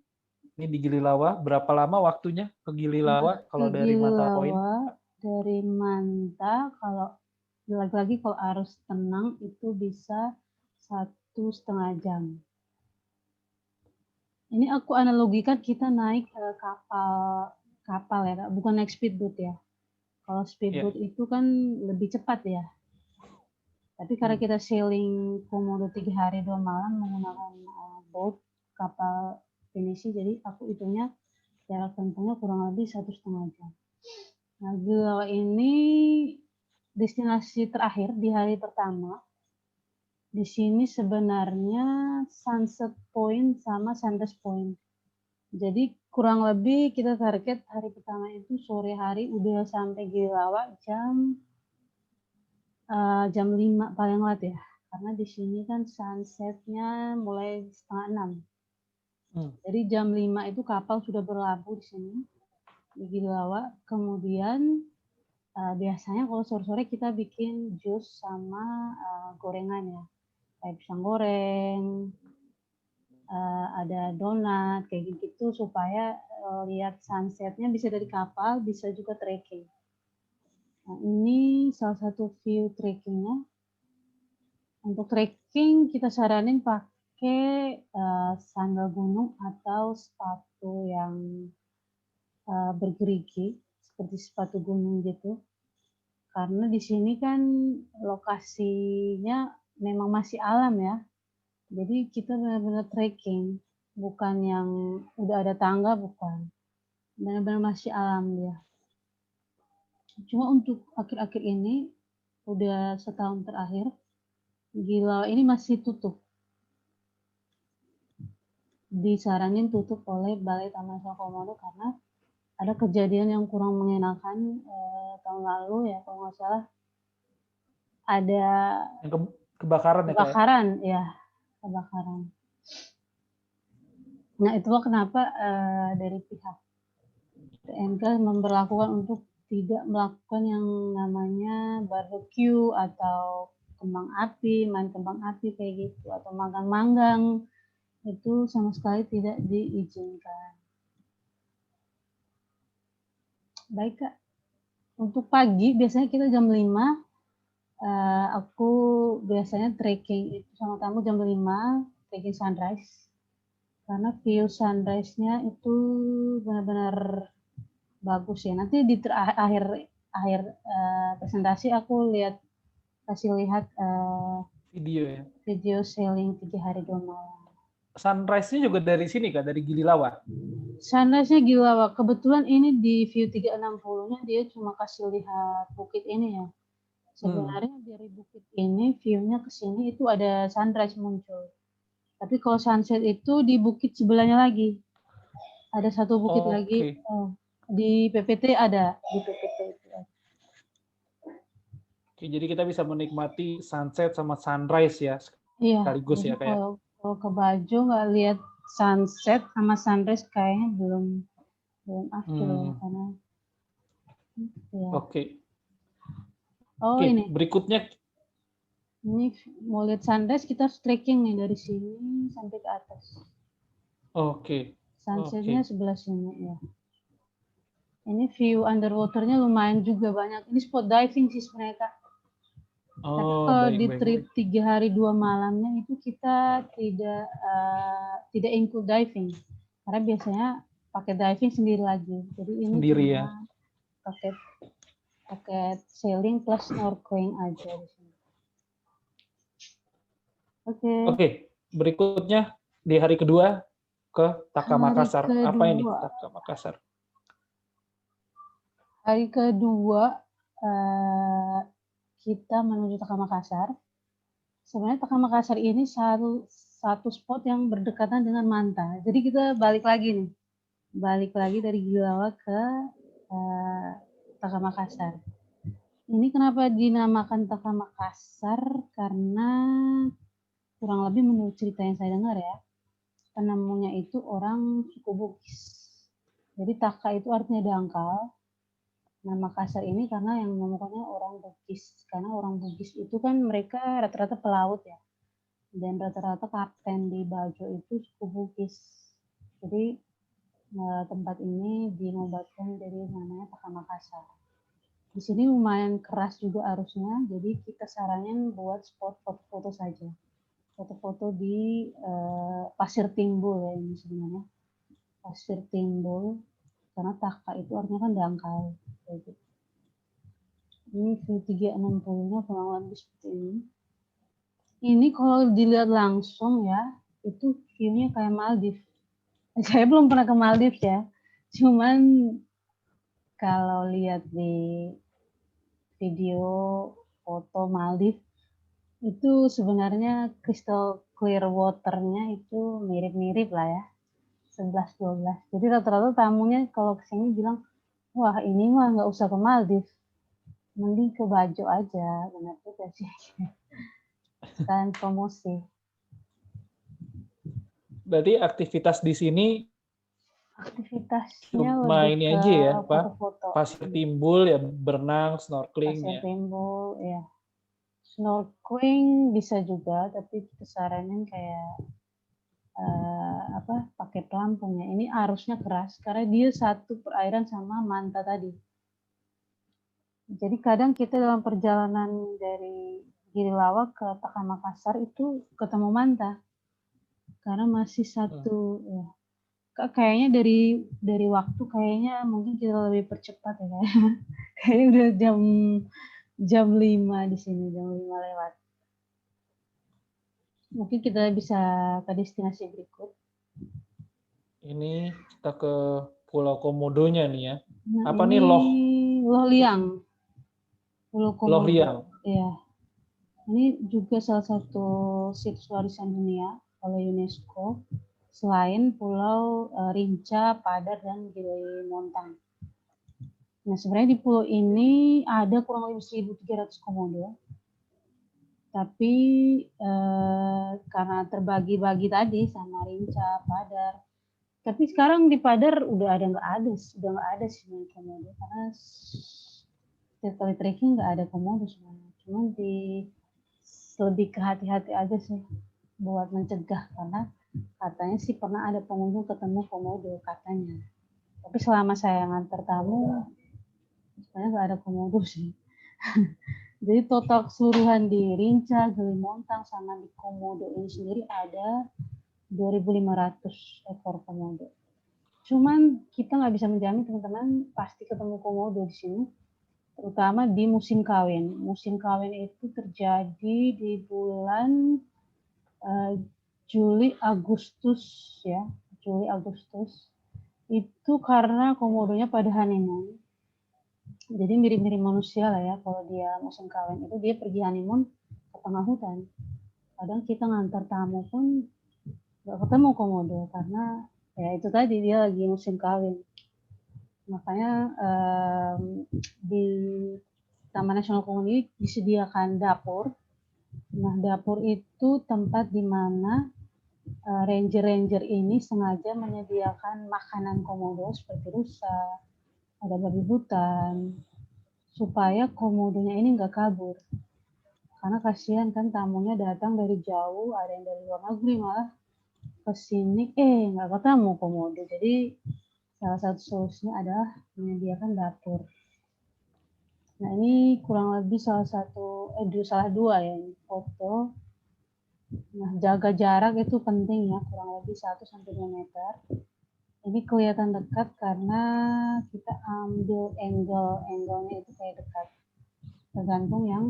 Ini di Gili Lawa. Berapa lama waktunya ke Gili Lawa kalau Ke dari Manta Point? Gilawa dari Manta kalau lagi-lagi kalau arus tenang itu bisa 1,5 jam. Ini aku analogikan kita naik kapal ya Kak, bukan naik speedboat ya. Kalau speedboat itu kan lebih cepat ya. Tapi karena kita sailing Komodo 3 hari 2 malam menggunakan boat, kapal Venesi, jadi aku hitungnya jarak tempuhnya kurang lebih 1,5 jam. Nah, Gilawa ini destinasi terakhir di hari pertama. Di sini sebenarnya sunset point sama sunrise point. Jadi kurang lebih kita target hari pertama itu sore hari udah sampai Gilawa jam 5 paling lambat ya. Karena di sini kan sunsetnya mulai 5:30. Jadi jam 5 itu kapal sudah berlabuh di sini di Gilawa. Kemudian biasanya kalau sore-sore kita bikin jus sama gorengan ya. Kayak pisang goreng, ada donat, kayak gitu supaya lihat sunsetnya bisa dari kapal, bisa juga trekking. Nah, ini salah satu view trekkingnya. Untuk trekking kita saranin pakai sandal gunung atau sepatu yang bergerigi seperti sepatu gunung gitu. Karena di sini kan lokasinya memang masih alam ya. Jadi kita benar-benar trekking, bukan yang udah ada tangga, bukan. Benar-benar masih alam dia. Cuma untuk akhir-akhir ini, udah setahun terakhir, Gilawa ini masih tutup. Disaranin tutup oleh Balai Taman Nasional Komodo karena ada kejadian yang kurang mengenakan tahun lalu ya, kalau nggak salah. Ada kebakaran ya. Kebakaran. Nah, itulah kenapa dari pihak TNK memberlakukan untuk tidak melakukan yang namanya barbecue atau main kembang api kayak gitu, atau manggang-manggang, itu sama sekali tidak diizinkan. Baik Kak, untuk pagi biasanya kita jam 5, aku biasanya trekking itu sama kamu jam 5, trekking sunrise. Karena view sunrise-nya itu benar-benar bagus ya. Nanti di akhir presentasi aku kasih lihat video ya. Video sailing 3 hari 2 malam. Sunrise-nya juga dari sini Kak, dari Gili Lawa? Sunrise-nya Gilawa. Kebetulan ini di view 360-nya dia cuma kasih lihat bukit ini ya. Sebenarnya dari bukit ini view-nya ke sini itu ada sunrise muncul. Tapi kalau sunset itu di bukit sebelahnya lagi. Ada satu bukit lagi. Di PPT ada. Di PPT itu. Oke, jadi kita bisa menikmati sunset sama sunrise ya. Sekaligus ya kayak. Kalau ke Bajo nggak lihat sunset sama sunrise kayaknya belum belum after ya, Hmm. karena ya. Oke. Oh Oke, ini berikutnya mau lihat sunrise kita harus trekking nih dari sini sampai ke atas. oke. Sunsetnya Oke. sebelah sini ya. Ini view underwaternya lumayan juga banyak. Ini spot diving sih sebenarnya Kak. Tapi Oh, kalau baik di baik trip baik. 3 hari 2 malamnya itu kita tidak include diving. Karena biasanya pakai diving sendiri lagi. Jadi ini Sendiri ya. cuma pakai sailing plus snorkeling aja di sini. Oke. Oke, berikutnya di hari kedua ke Taka Hari Makassar. Apa ini kedua, Taka Makassar? hari kedua kita menuju Taka Makassar. Sebenarnya Taka Makassar ini satu spot yang berdekatan dengan Manta. Jadi kita balik lagi nih. Balik lagi dari Gilawa ke Taka Makassar. Ini kenapa dinamakan Taka Makassar? Karena kurang lebih menurut cerita yang saya dengar ya, penemunya itu orang suku Bugis. Jadi Taka itu artinya dangkal. Nah Makassar ini karena yang menemukannya orang Bugis. Karena orang Bugis itu kan mereka rata-rata pelaut ya. Dan rata-rata kapten di Bajo itu suku Bugis. Jadi tempat ini dinobatkan jadi namanya Taka Makassar. Di sini lumayan keras juga arusnya, jadi kita saranin buat spot foto-foto saja. Foto-foto di Pasir Timbul ya ini sebenarnya. Pasir Timbul, karena Taka itu artinya kan dangkal. Gitu. Ini view 360-nya kurang lebih seperti ini. Ini kalau dilihat langsung ya, itu view-nya kayak Maldives. Saya belum pernah ke Maldives ya, cuman kalau lihat di video foto Maldives itu sebenarnya crystal clear waternya itu mirip-mirip lah ya, 11-12. Jadi rata-rata tamunya kalau kesini bilang, wah ini mah nggak usah ke Maldives, mending ke Bajo aja, benar juga sih. Sekalian promosi. Berarti aktivitas di sini Aktivitasnya cuma lebih ini ke aja ya, Pak? foto-foto. Pasir Timbul ya, berenang, snorkeling Pasir ya. Timbul, ya. Snorkeling bisa juga, tapi kita saranin kayak pakai pelampung ya. Ini arusnya keras karena dia satu perairan sama Manta tadi. Jadi kadang kita dalam perjalanan dari Girilawa ke Taka Makassar itu ketemu Manta karena masih satu ya. Kayaknya dari waktu kayaknya mungkin kita lebih percepat ya. Kayaknya udah jam 5 di sini, jam 5 lewat. Mungkin kita bisa ke destinasi berikut. Ini kita ke Pulau Komodonya nih ya. Nah, Apa ini nih Loh Loh Liang, Pulau Loh Komodo. Liang? Ya, ini juga salah satu situs warisan dunia oleh UNESCO selain Pulau Rinca, Padar, dan Gili Montang. Nah, sebenarnya di pulau ini ada kurang lebih 1.300 komodo. Tapi karena terbagi-bagi tadi sama Rinca, Padar. Tapi sekarang di Padar udah nggak ada sih komodo karena setiap kali trekking nggak ada komodo sebenarnya. Cuman lebih ke hati-hati aja sih buat mencegah karena katanya sih pernah ada pengunjung ketemu komodo katanya. Tapi selama saya nganter tamu sebenarnya nggak ada komodo sih. Jadi total keseluruhan di Rinca, Gili Montang, sama di Komodo ini sendiri ada 2.500 ekor komodo. Cuman kita nggak bisa menjamin teman-teman pasti ketemu komodo di sini, terutama di musim kawin. Musim kawin itu terjadi di bulan Juli Agustus ya, Juli Agustus. Itu karena komodonya pada honeymoon. Jadi mirip-mirip manusia lah ya, kalau dia musim kawin itu dia pergi honeymoon ke tengah hutan. Kadang kita ngantar tamu pun nggak ketemu komodo karena ya itu tadi dia lagi musim kawin. Makanya di Taman Nasional Komodo ini disediakan dapur. Nah, dapur itu tempat di mana ranger-ranger ini sengaja menyediakan makanan komodo seperti rusa, ada babi hutan, supaya komodonya ini nggak kabur. Karena kasihan kan tamunya datang dari jauh, ada yang dari luar negeri malah ke sini, nggak ketemu komodo. Jadi salah satu solusinya adalah menyediakan dapur. Nah ini kurang lebih salah dua ya ini foto. Nah jaga jarak itu penting ya, kurang lebih 1-2 meter. Ini kelihatan dekat karena kita ambil angle-nya itu kayak dekat. Tergantung yang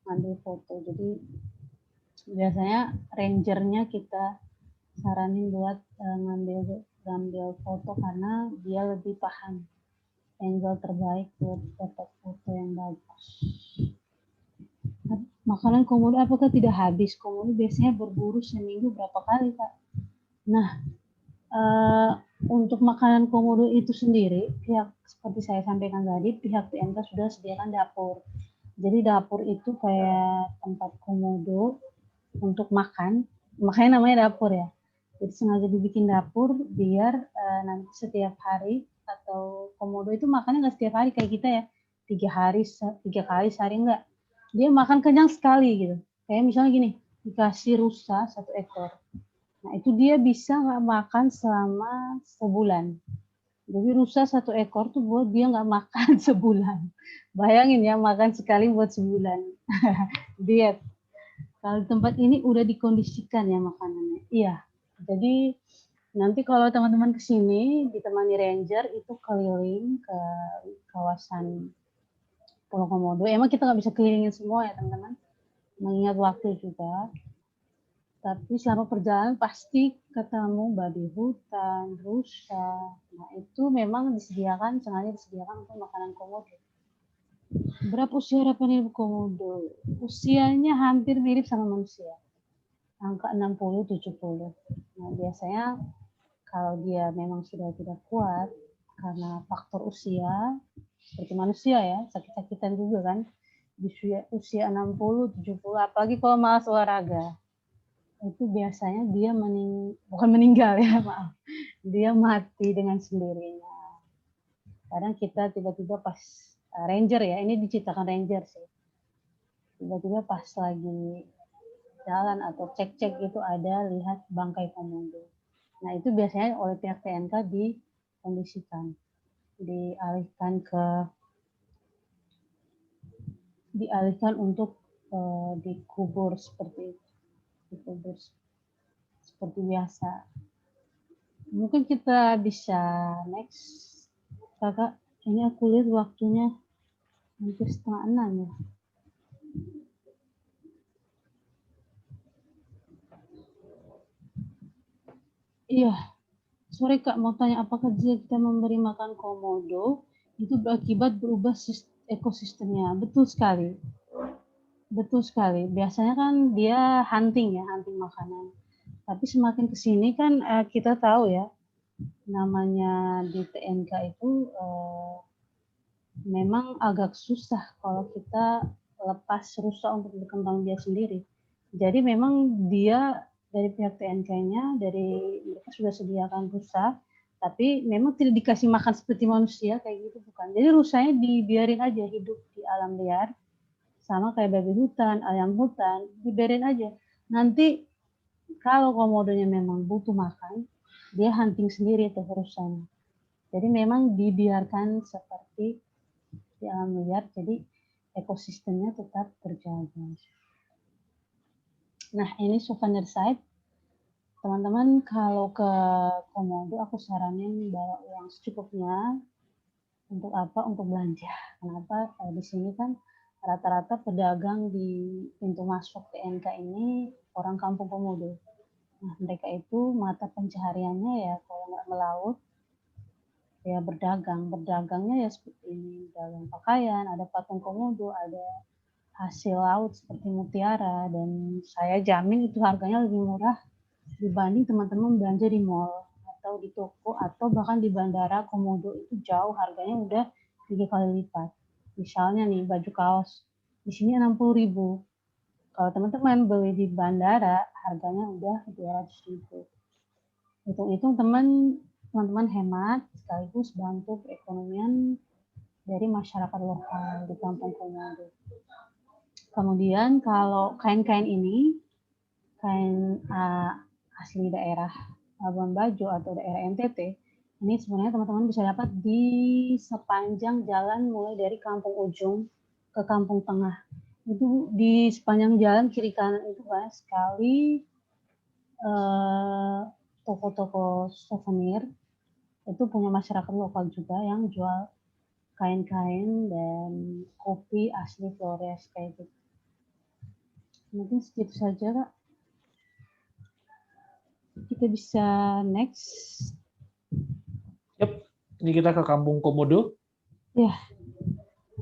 ambil foto. Jadi biasanya rangernya kita saranin buat ngambil foto karena dia lebih paham angle terbaik buat dapat foto yang bagus. Makanan komodo apakah tidak habis? Komodo biasanya berburu seminggu berapa kali, Kak? Nah, untuk makanan komodo itu sendiri, seperti saya sampaikan tadi, pihak PMK sudah sediakan dapur. Jadi dapur itu kayak tempat komodo untuk makan, makanya namanya dapur ya. Jadi sengaja dibikin dapur biar nanti setiap hari atau komodo itu makannya nggak setiap hari kayak kita ya, 3 kali sehari enggak. Dia makan kenyang sekali gitu. Kayak misalnya gini, dikasih rusa 1 ekor. Nah itu dia bisa nggak makan selama sebulan. Jadi rusa 1 ekor tuh buat dia nggak makan sebulan. Bayangin ya makan sekali buat sebulan. Diet. Kalau di tempat ini udah dikondisikan ya makanannya. Iya. Jadi nanti kalau teman-teman kesini ditemani ranger itu keliling ke kawasan Pulau Komodo. Emang kita nggak bisa kelilingin semua ya teman-teman. Mengingat waktu juga. Tapi selama perjalanan pasti ketemu babi hutan, rusa. Nah itu memang sengaja disediakan untuk makanan komodo. Berapa usia harapan hidup komodo? Usianya hampir mirip sama manusia. Angka 60-70. Nah biasanya kalau dia memang sudah tidak kuat karena faktor usia, seperti manusia ya, sakit-sakitan juga kan, di usia 60-70, apalagi kalau malas olahraga, itu biasanya dia bukan meninggal ya, maaf, dia mati dengan sendirinya. Kadang kita tiba-tiba pas ranger ya, ini diciptakan ranger sih, tiba-tiba pas lagi jalan atau cek-cek itu ada lihat bangkai komodo. Nah itu biasanya oleh pihak PMK dikondisikan, dialihkan untuk dikubur seperti itu, dikubur seperti biasa. Mungkin kita bisa next, Kakak. Ini aku lihat waktunya hampir 5:30 ya. Iya, sorry Kak, mau tanya apakah jika kita memberi makan komodo itu berakibat berubah ekosistemnya? Betul sekali. Betul sekali. Biasanya kan dia hunting makanan. Tapi semakin kesini kan kita tahu ya, namanya di TNK itu memang agak susah kalau kita lepas rusa untuk berkembang dia sendiri. Jadi memang dia dari pihak TNK-nya, mereka sudah sediakan rusa, tapi memang tidak dikasih makan seperti manusia kayak gitu bukan. Jadi rusanya dibiarin aja hidup di alam liar, sama kayak babi hutan, ayam hutan, dibiarin aja. Nanti kalau komodonya memang butuh makan, dia hunting sendiri tuh rusanya. Jadi memang dibiarkan seperti di alam liar, jadi ekosistemnya tetap terjaga. Nah ini souvenir site. Teman-teman kalau ke komodo aku saranin bawa uang secukupnya. Untuk apa? Untuk belanja. Kenapa? Di sini kan rata-rata pedagang di pintu masuk TNK ini orang kampung komodo. Nah mereka itu mata pencahariannya ya kalau nggak melaut ya berdagang. Berdagangnya ya seperti ini, dagang pakaian, ada patung komodo, ada hasil laut seperti mutiara, dan saya jamin itu harganya lebih murah dibanding teman-teman belanja di mall atau di toko atau bahkan di bandara komodo itu jauh harganya udah 3 kali lipat. Misalnya nih baju kaos di sini 60.000, Kalau teman-teman beli di bandara, harganya udah 200.000. Hitung-hitung teman-teman hemat, sekaligus bantu perekonomian dari masyarakat lokal di Kampung Komodo. Kemudian kalau kain-kain ini, kain asli daerah Labuan Bajo atau daerah NTT, ini sebenarnya teman-teman bisa dapat di sepanjang jalan mulai dari Kampung Ujung ke Kampung Tengah. Itu di sepanjang jalan kiri kanan itu banyak sekali toko-toko souvenir. Itu punya masyarakat lokal juga yang jual kain-kain dan kopi asli Flores kayak gitu. Mungkin segitu saja, Kak. Kita bisa next. Yap, ini kita ke Kampung Komodo. Ya.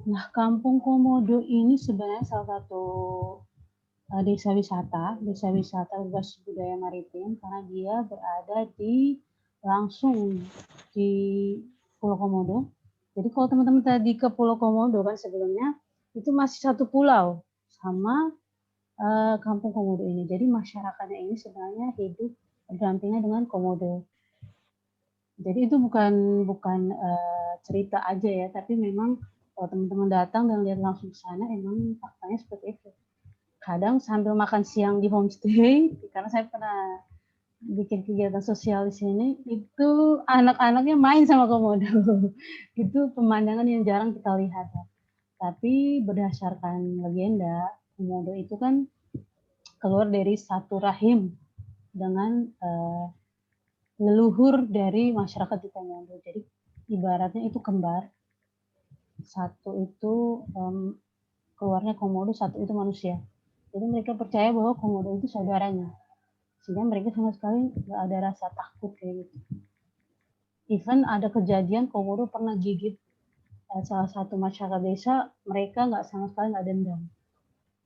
Nah, Kampung Komodo ini sebenarnya salah satu desa wisata berbasis budaya maritim karena dia berada langsung di Pulau Komodo. Jadi kalau teman-teman tadi ke Pulau Komodo kan sebelumnya itu masih satu pulau sama Kampung Komodo ini. Jadi masyarakatnya ini sebenarnya hidup berdampingan dengan Komodo. Jadi itu bukan cerita aja ya, tapi memang kalau teman-teman datang dan lihat langsung ke sana, emang faktanya seperti itu. Kadang sambil makan siang di homestay, karena saya pernah bikin kegiatan sosial di sini, itu anak-anaknya main sama komodo. Itu pemandangan yang jarang kita lihat. Ya. Tapi berdasarkan legenda, komodo itu kan keluar dari satu rahim dengan leluhur dari masyarakat di Komodo. Jadi ibaratnya itu kembar. Satu itu keluarnya komodo, satu itu manusia. Jadi mereka percaya bahwa komodo itu saudaranya. Sehingga mereka sama sekali nggak ada rasa takut kayak gitu. Even ada kejadian komodo pernah gigit salah satu masyarakat desa, mereka nggak sama sekali nggak dendam.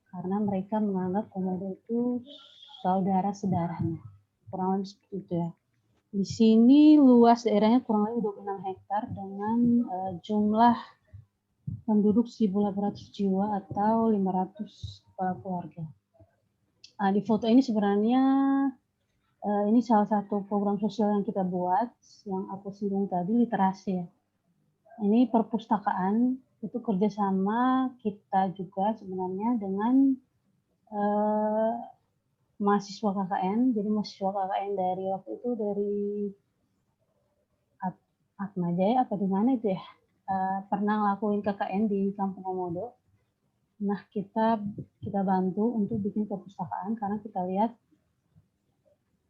Karena mereka menganggap komodo itu saudara sedarahnya. Kurang lebih seperti itu ya. Di sini luas daerahnya kurang lebih 26 hektar dengan jumlah penduduk 1.800 jiwa atau 500 kepala keluarga. Nah, di foto ini sebenarnya ini salah satu program sosial yang kita buat, yang aku singgung tadi, literasi ya. Ini perpustakaan, itu kerjasama kita juga sebenarnya dengan mahasiswa KKN. Jadi mahasiswa KKN dari waktu itu dari Atmajaya apa di mana itu ya, pernah ngelakuin KKN di Kampung Komodo. Nah, kita bantu untuk bikin perpustakaan karena kita lihat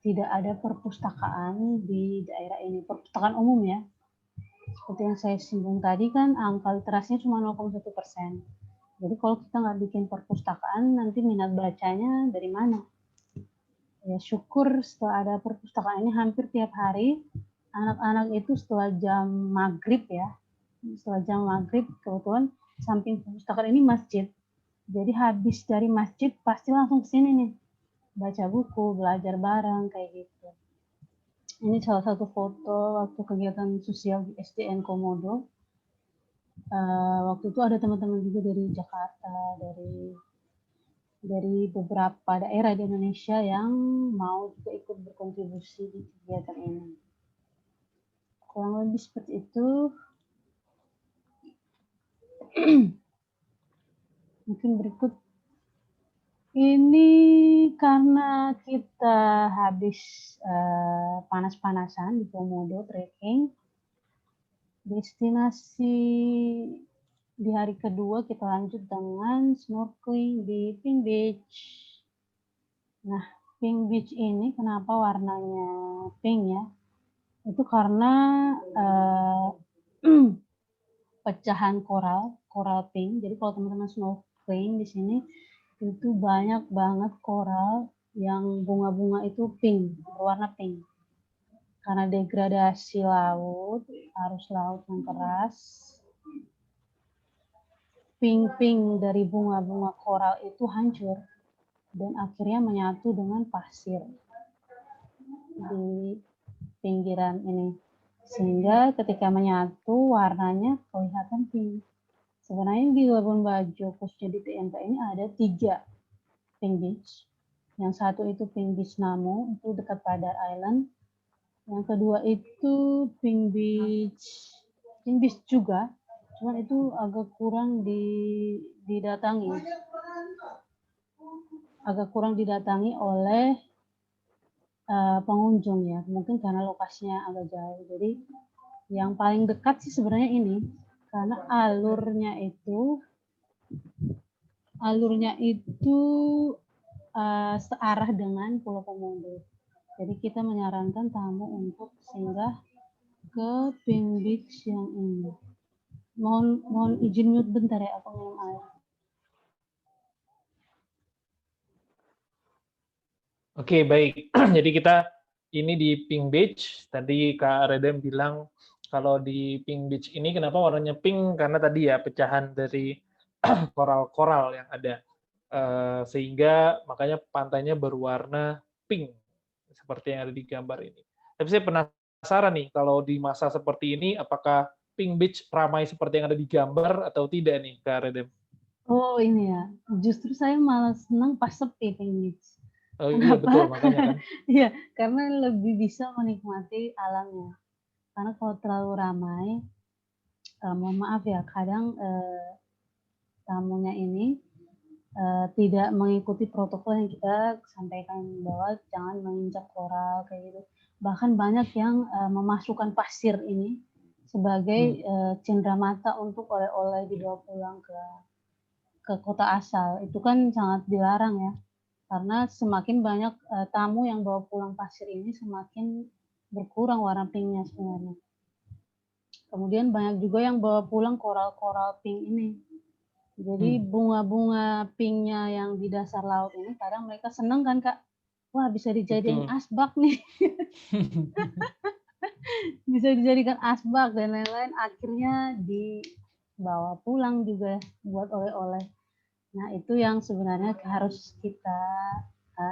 tidak ada perpustakaan di daerah ini, perpustakaan umum ya. Seperti yang saya singgung tadi kan angka literasinya cuma 0,1%. Jadi kalau kita nggak bikin perpustakaan, nanti minat bacanya dari mana? Ya syukur setelah ada perpustakaan ini hampir tiap hari, anak-anak itu setelah jam maghrib ya, setelah jam maghrib kebetulan samping perpustakaan ini masjid. Jadi habis dari masjid pasti langsung ke sini nih, baca buku, belajar bareng kayak gitu. Ini salah satu foto waktu kegiatan sosial di SDN Komodo. Waktu itu ada teman-teman juga dari Jakarta, dari beberapa daerah di Indonesia yang mau juga ikut berkontribusi di kegiatan ini. Kurang lebih seperti itu. Mungkin berikut. Ini karena kita habis panas-panasan di Komodo trekking, destinasi di hari kedua kita lanjut dengan snorkeling di Pink Beach. Nah, Pink Beach ini kenapa warnanya pink ya? Itu karena pecahan koral pink. Jadi kalau teman-teman snorkeling di sini itu banyak banget koral yang bunga-bunga itu pink, berwarna pink. Karena degradasi laut, arus laut yang keras, pink-pink dari bunga-bunga koral itu hancur dan akhirnya menyatu dengan pasir di pinggiran ini. Sehingga ketika menyatu warnanya kelihatan pink. Sebenarnya di Labuan Bajo, khususnya di TMK ini ada 3 Pink Beach. Yang satu itu Pink Beach Namo, itu dekat Padar Island. Yang kedua itu Pink Beach juga, cuman itu agak kurang didatangi. Agak kurang didatangi oleh pengunjung ya, mungkin karena lokasinya agak jauh. Jadi yang paling dekat sih sebenarnya ini, karena alurnya itu searah dengan Pulau Komodo. Jadi kita menyarankan tamu untuk singgah ke Pink Beach yang ini. Mohon izin mute bentar ya, aku minum air. Oke, baik. Jadi kita ini di Pink Beach. Tadi Kak Redem bilang kalau di Pink Beach ini kenapa warnanya pink? Karena tadi ya pecahan dari koral-koral yang ada. Sehingga makanya pantainya berwarna pink seperti yang ada di gambar ini. Tapi saya penasaran nih, kalau di masa seperti ini apakah Pink Beach ramai seperti yang ada di gambar atau tidak nih, Kak Redem? Oh ini ya, justru saya malah senang pas sepi Pink Beach. Oh iya betul, Kenapa? makanya kan. Iya, karena lebih bisa menikmati alamnya. Karena kalau terlalu ramai, mohon maaf ya, kadang tamunya ini tidak mengikuti protokol yang kita sampaikan bahwa jangan menginjak koral kayak gitu. Bahkan banyak yang memasukkan pasir ini sebagai cenderamata untuk oleh-oleh dibawa pulang ke kota asal. Itu kan sangat dilarang ya. Karena semakin banyak tamu yang bawa pulang pasir ini, semakin berkurang warna pinknya sebenarnya. Kemudian banyak juga yang bawa pulang koral-koral pink ini. Jadi bunga-bunga pinknya yang di dasar laut ini, kadang mereka senang kan Kak, wah bisa dijadiin asbak nih. Bisa dijadikan asbak dan lain-lain, akhirnya dibawa pulang juga buat oleh-oleh. Nah itu yang sebenarnya harus kita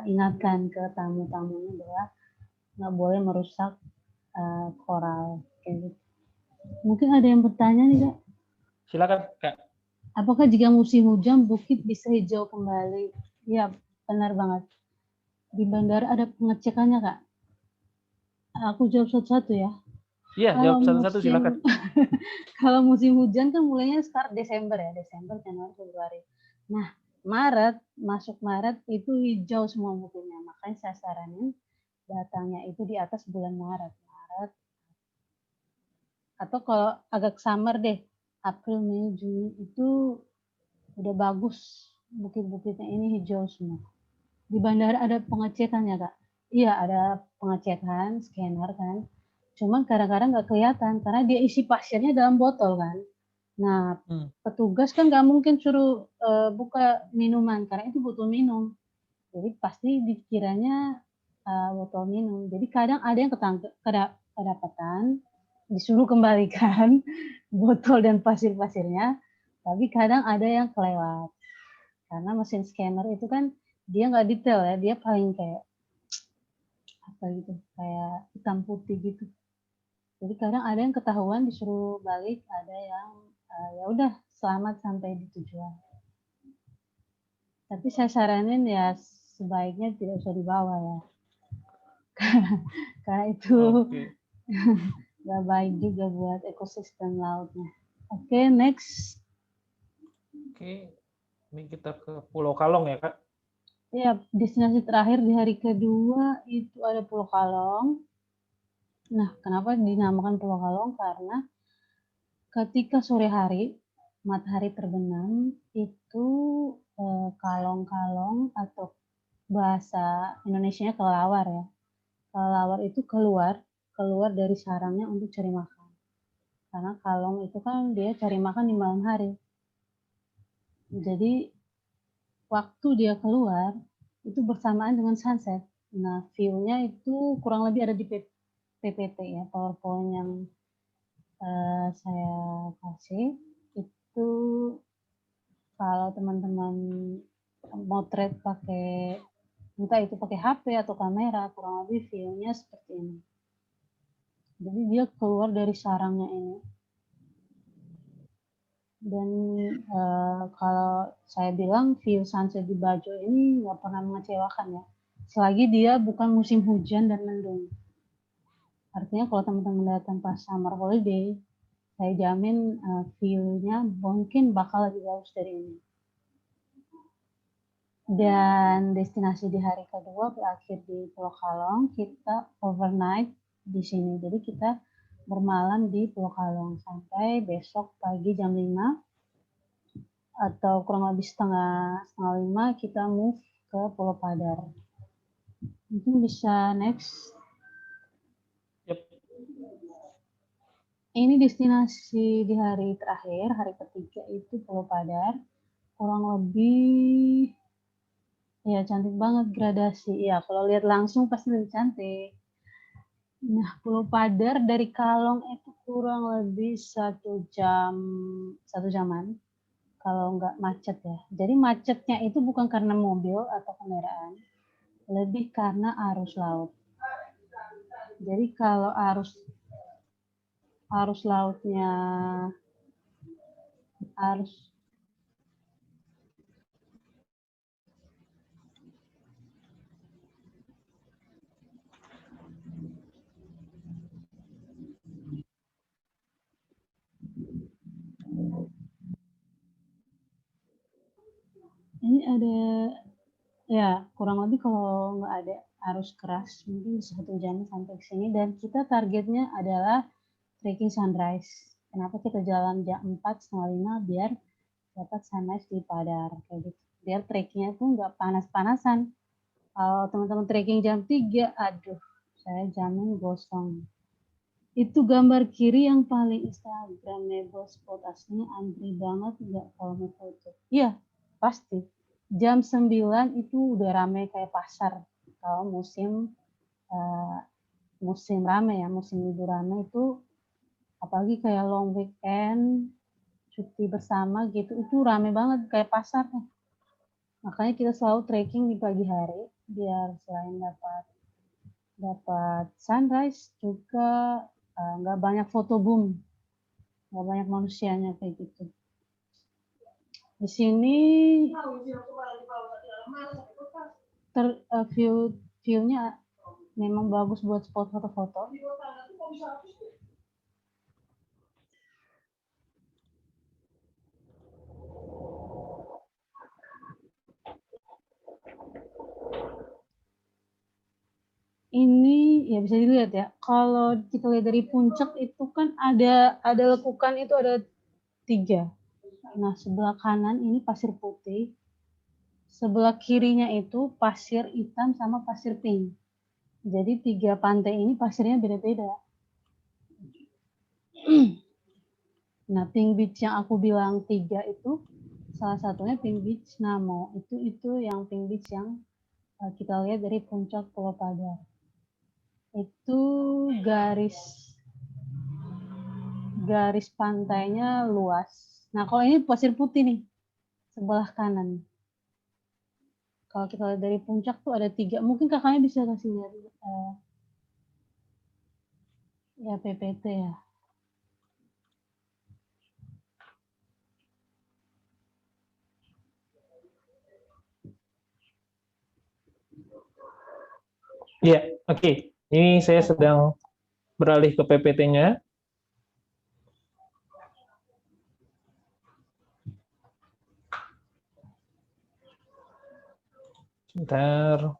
ingatkan ke tamu-tamunya bahwa nggak boleh merusak koral. Kayak gitu. Mungkin ada yang bertanya nih Kak. Silakan Kak. Apakah jika musim hujan bukit bisa hijau kembali? Ya benar banget. Di bandara ada pengecekannya Kak. Aku jawab satu-satu ya. Iya, jawab satu-satu silakan. Kalau musim hujan kan mulainya start Desember ya, Desember, Januari, Februari. Nah, masuk Maret itu hijau semua bukitnya. Makanya saya saranin datangnya itu di atas bulan Maret. Atau kalau agak summer deh, April, Mei, Juni itu udah bagus bukit-bukitnya ini hijau semua. Di bandara ada pengecekannya Kak? Iya ada pengecekan, scanner kan. Cuman kadang-kadang nggak kelihatan karena dia isi pasirnya dalam botol kan. Nah petugas kan nggak mungkin suruh buka minuman karena itu botol minum. Jadi pasti dikiranya botol minum. Jadi kadang ada yang kedapatan, disuruh kembalikan botol dan pasir-pasirnya. Tapi kadang ada yang kelewat. Karena mesin scanner itu kan dia nggak detail ya, dia paling kayak apa gitu, kayak hitam putih gitu. Jadi kadang ada yang ketahuan disuruh balik, ada yang ya udah selamat sampai di tujuan. Tapi saya saranin ya sebaiknya tidak usah dibawa ya, karena itu nggak baik juga buat ekosistem lautnya. Oke, next. Oke, ini kita ke Pulau Kalong ya Kak? Ya, destinasi terakhir di hari kedua itu ada Pulau Kalong. Nah, kenapa dinamakan Pulau Kalong? Karena ketika sore hari, matahari terbenam, itu kalong-kalong atau bahasa Indonesianya kelelawar ya. Kelelawar itu keluar dari sarangnya untuk cari makan. Karena kalong itu kan dia cari makan di malam hari. Jadi waktu dia keluar itu bersamaan dengan sunset. Nah, view-nya itu kurang lebih ada di PPT ya, PowerPoint yang saya kasih. Itu kalau teman-teman motret pakai entah itu pakai HP atau kamera, kurang lebih view-nya seperti ini. Jadi dia keluar dari sarangnya ini. Dan kalau saya bilang view sunset di Bajo ini nggak pernah mengecewakan ya. Selagi dia bukan musim hujan dan mendung. Artinya kalau teman-teman datang pas summer holiday, saya jamin view-nya mungkin bakal lebih bagus dari ini. Dan destinasi di hari kedua berakhir di Pulau Kalong, kita overnight di sini. Jadi kita bermalam di Pulau Kalong sampai besok pagi jam 5 atau kurang lebih setengah 5 kita move ke Pulau Padar. Mungkin bisa next. Yep. Ini destinasi di hari terakhir, hari ketiga itu Pulau Padar. Kurang lebih ya cantik banget gradasi. Ya kalau lihat langsung pasti lebih cantik. Nah, Pulau Padar dari Kalong itu kurang lebih 1 jaman kalau nggak macet ya. Jadi macetnya itu bukan karena mobil atau kendaraan, lebih karena arus laut. Jadi kalau arus lautnya arus ini ada ya kurang lebih kalau nggak ada arus keras mungkin 1 jam sampai ke sini dan kita targetnya adalah trekking sunrise. Kenapa kita jalan jam 4:30 biar dapat sunrise di Padar kayak gitu. Biar trekkingnya tuh nggak panas-panasan. Kalau teman-teman trekking jam 3, aduh, saya jamin gosong. Itu gambar kiri yang paling Instagramable spot aslinya antri banget nggak kalau mau foto. Iya, pasti. Jam 9 itu udah ramai kayak pasar. Kalau musim ramai ya, musim libur ramai itu apalagi kayak long weekend, cuti bersama gitu, itu ramai banget kayak pasar nih. Makanya kita selalu trekking di pagi hari biar selain dapat sunrise juga nggak banyak foto boom, nggak banyak manusianya kayak gitu. Di sini view-nya memang bagus buat spot foto-foto. Ini ya bisa dilihat ya. Kalau kita lihat dari puncak itu kan ada lekukan itu ada 3. Nah sebelah kanan ini pasir putih, sebelah kirinya itu pasir hitam sama pasir pink. Jadi 3 pantai ini pasirnya beda-beda. Nah pink beach yang aku bilang 3 itu salah satunya pink beach Namo. Itu yang pink beach yang kita lihat dari puncak Pulau Padar. Itu garis pantainya luas. Nah kalau ini pasir putih nih sebelah kanan. Kalau kita lihat dari puncak tuh ada 3. Mungkin kakaknya bisa kasih lihat ya PPT ya. Iya, oke. Ini saya sedang beralih ke PPT-nya. Sebentar.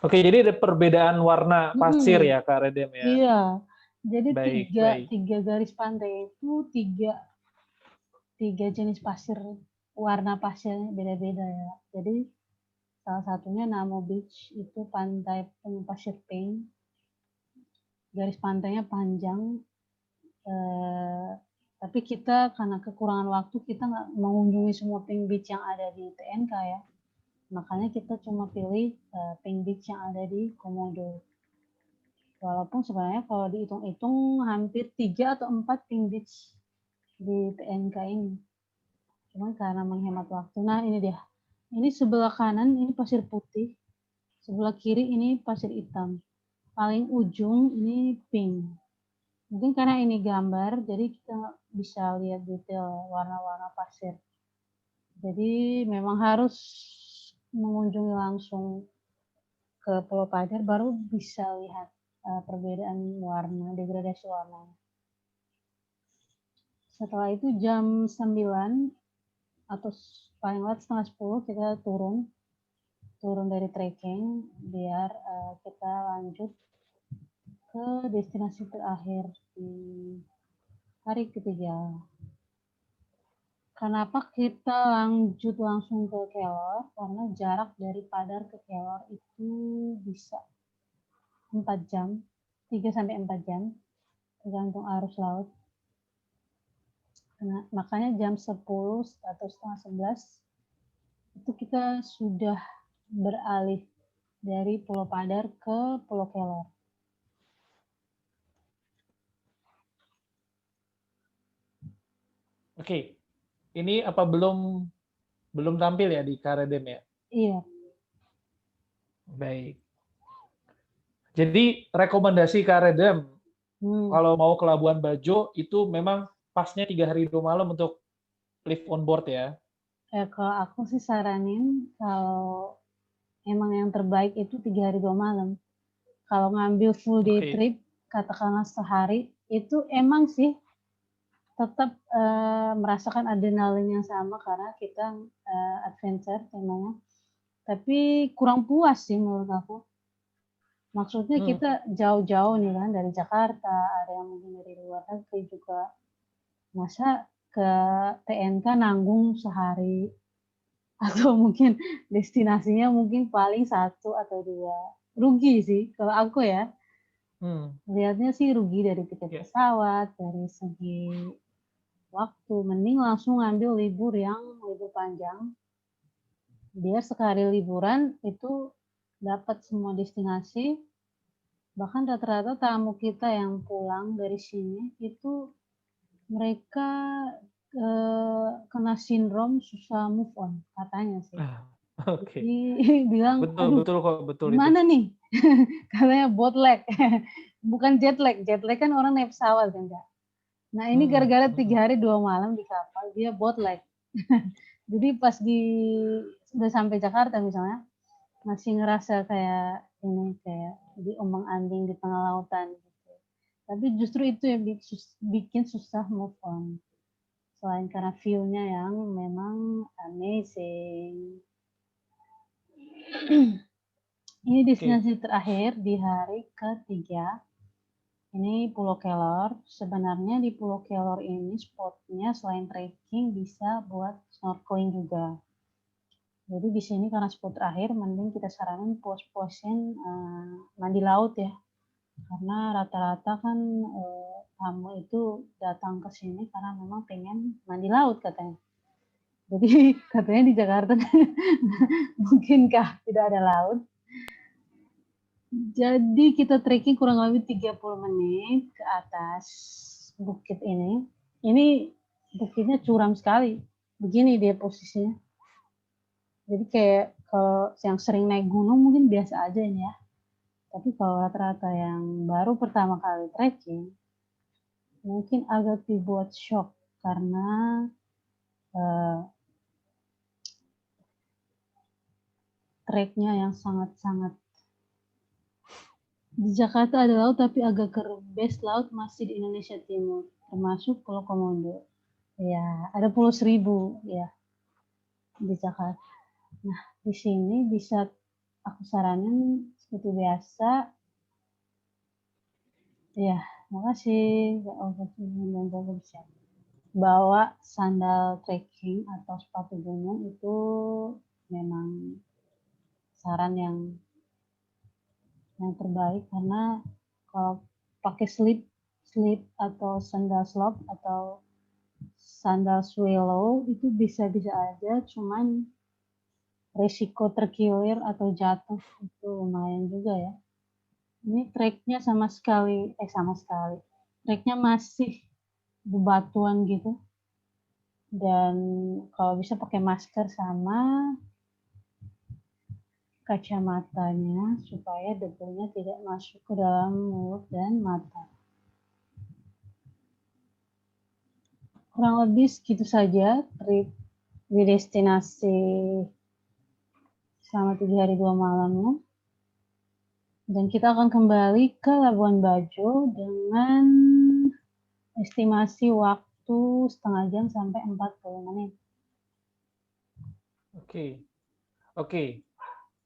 Oke, jadi ada perbedaan warna pasir ya, Kak Redem ya? Iya, jadi Baik, tiga garis pantai itu tiga jenis pasir, warna pasirnya beda-beda ya. Jadi salah satunya Namo Beach itu pantai penuh pasir pink, garis pantainya panjang, tapi kita karena kekurangan waktu kita nggak mengunjungi semua pink beach yang ada di TNK ya. Makanya kita cuma pilih pink beach yang ada di Komodo. Walaupun sebenarnya kalau dihitung-hitung hampir 3 atau 4 pink beach di TNK ini. Cuma karena menghemat waktu. Nah ini dia. Ini sebelah kanan ini pasir putih. Sebelah kiri ini pasir hitam. paling ujung ini pink. Mungkin karena ini gambar, jadi kita nggak bisa lihat detail warna-warna pasir. Jadi memang harus mengunjungi langsung ke Pulau Padar baru bisa lihat perbedaan warna, degradasi warnanya. Setelah itu jam 9 atau paling lambat setengah 10 kita turun dari trekking biar kita lanjut ke destinasi terakhir di hari ketiga. Kenapa kita lanjut langsung ke Kelor? Karena jarak dari Padar ke Kelor itu bisa 4 jam, 3-4 jam, tergantung arus laut. Nah, makanya jam 10 atau setengah 11 itu kita sudah beralih dari Pulau Padar ke Pulau Kelor. Oke, ini apa belum tampil ya di Karedem ya? Iya. Baik. Jadi rekomendasi Karedem kalau mau ke Labuan Bajo itu memang pasnya 3 hari 2 malam untuk live on board ya. Kalau aku sih saranin kalau emang yang terbaik itu 3 hari 2 malam. Kalau ngambil full day trip, katakanlah sehari, itu emang sih tetap merasakan adrenalin yang sama karena kita adventure temanya. Tapi kurang puas sih menurut aku. Maksudnya kita jauh-jauh nih kan dari Jakarta, ada yang mungkin dari luar negeri juga. Masa ke TNK nanggung sehari atau mungkin destinasinya mungkin paling 1 atau 2. Rugi sih kalau aku ya. Lihatnya sih rugi dari tiket pesawat, dari segi waktu. Mending langsung ngambil libur panjang. Biar sekali liburan itu dapat semua destinasi. Bahkan rata-rata tamu kita yang pulang dari sini itu mereka kena sindrom susah move on katanya sih. Oke. Jadi bilang, betul kok, betul gimana itu. nih? Katanya boat lag. Bukan jet lag. Jet lag kan orang naik pesawat kan, Kak. Nah, ini gara-gara 3 hari 2 malam di kapal, dia boat lag. Jadi pas udah sampai Jakarta misalnya, masih ngerasa kayak diombang-ambing di tengah lautan gitu. Tapi justru itu yang bikin susah move on. Selain karena view-nya yang memang amazing. Ini destinasi terakhir di hari ketiga. Ini Pulau Kelor. Sebenarnya di Pulau Kelor ini spotnya selain trekking bisa buat snorkeling juga. Jadi di sini karena spot terakhir, mending kita saranin pos-posin mandi laut ya. Karena rata-rata kan tamu itu datang ke sini karena memang pengen mandi laut katanya. Jadi katanya di Jakarta mungkinkah tidak ada laut. Jadi kita trekking kurang lebih 30 menit ke atas bukit ini. Ini bukitnya curam sekali. Begini dia posisinya. Jadi kayak kalau yang sering naik gunung mungkin biasa aja ini ya. Tapi kalau rata-rata yang baru pertama kali trekking, mungkin agak dibuat shock karena treknya yang sangat-sangat di Jakarta ada laut tapi agak ke base laut masih di Indonesia Timur, termasuk Pulau Komodo. Ya, ada Pulau Seribu ya di Jakarta. Nah, di sini bisa aku saranin seperti biasa. Ya, makasih. Bawa sandal trekking atau sepatu gunung itu memang saran yang terbaik karena kalau pakai slip atau sandal slop atau sandal swallow itu bisa-bisa aja, cuman resiko terkilir atau jatuh itu lumayan juga ya. Ini treknya treknya masih bebatuan gitu, dan kalau bisa pakai masker sama kacamatanya supaya debunya tidak masuk ke dalam mulut dan mata. Kurang lebih segitu saja trip di destinasi selama 3 hari 2 malamnya. Dan kita akan kembali ke Labuan Bajo dengan estimasi waktu setengah jam sampai 40 menit. Oke.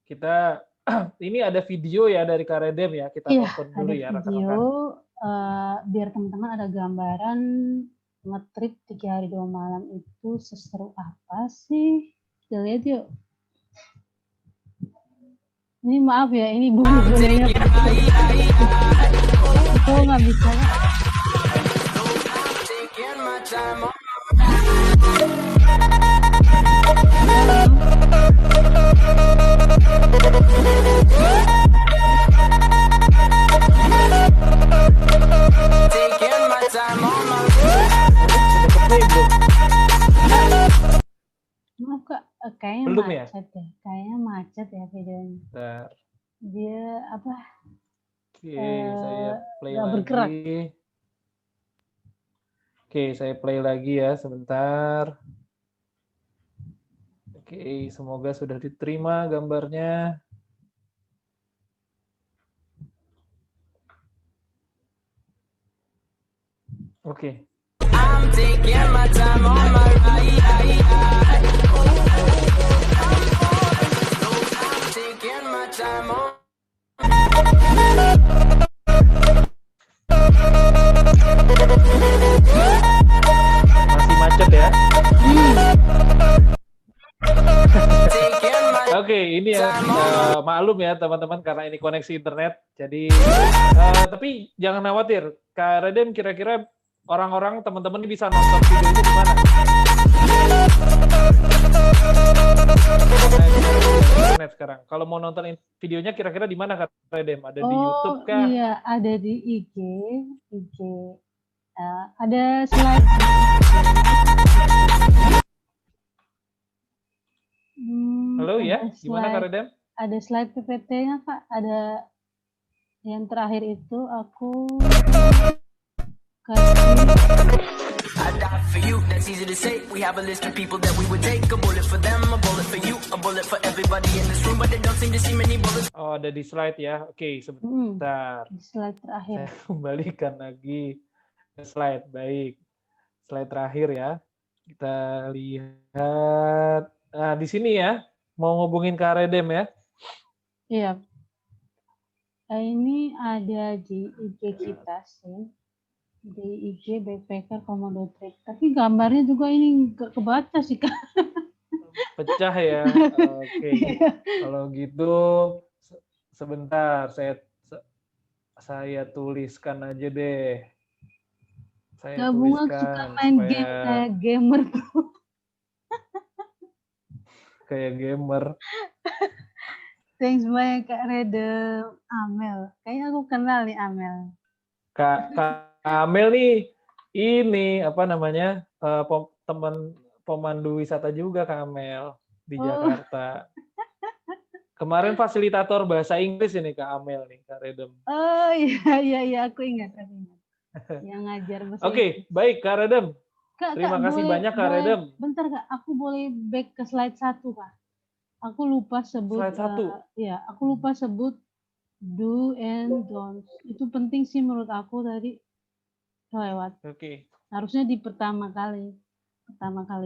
Kita ini ada video ya dari Kak Redem ya. Kita Iya, tonton ada dulu ya video rekan-rekan. biar teman-teman ada gambaran ngetrip 3 hari 2 malam itu seseru apa sih. Kita lihat yuk. Ini maaf ya, ini boleh-bolehnya aku nggak bisa. Maaf Kak, kayaknya Belum ya? macet ya. Kayaknya macet ya videonya. Bentar. Dia apa? Oke, saya play nggak lagi. bergerak. Oke, saya play lagi ya sebentar. Oke, semoga sudah diterima gambarnya. Oke. Masih macet ya. Oke, ini ya maklum ya teman-teman karena ini koneksi internet. Jadi tapi jangan khawatir. Kak Redem kira-kira orang-orang teman-teman ini bisa nonton video ini di mana? Internet sekarang. Kalau mau nonton videonya kira-kira di mana Kak Redem? Ada di YouTube kah? Iya, ada di IG. Ada slide. Halo ya, gimana Kak Redem? Ada slide PPT-nya Kak. Ada yang terakhir itu aku Oh, ada di slide ya. Oke, sebentar. Di slide terakhir. Saya kembalikan lagi ke slide. Baik. Slide terakhir ya. Kita lihat. Nah, di sini ya. Mau ngubungin Kak Redem ya. Iya. Ini ada di IG kita sih. Di IG Backpacker Komodo Trip. Tapi gambarnya juga ini nggak kebaca sih Kak. Pecah ya. Oke. Kalau gitu sebentar saya tuliskan aja deh. Saya Bunga tuliskan suka main game kayak gamer tuh. Kayak gamer. Thanks banyak Kak Redem. Amel. Kayaknya aku kenal nih Amel. Kak Amel nih ini apa namanya? Teman pemandu wisata juga Kak Amel di Jakarta. Kemarin fasilitator bahasa Inggris ini Kak Amel nih, Kak Redem. Oh iya aku ingat. Yang ngajar bahasa Inggris. Oke, baik Kak Redem. Terima kasih banyak Kak Redem. Bentar Kak, aku boleh back ke slide 1 Kak. Aku lupa sebut. Slide 1. Ya, aku lupa sebut do and don't. Itu penting sih menurut aku tadi kelewat. Oke. Harusnya di pertama kali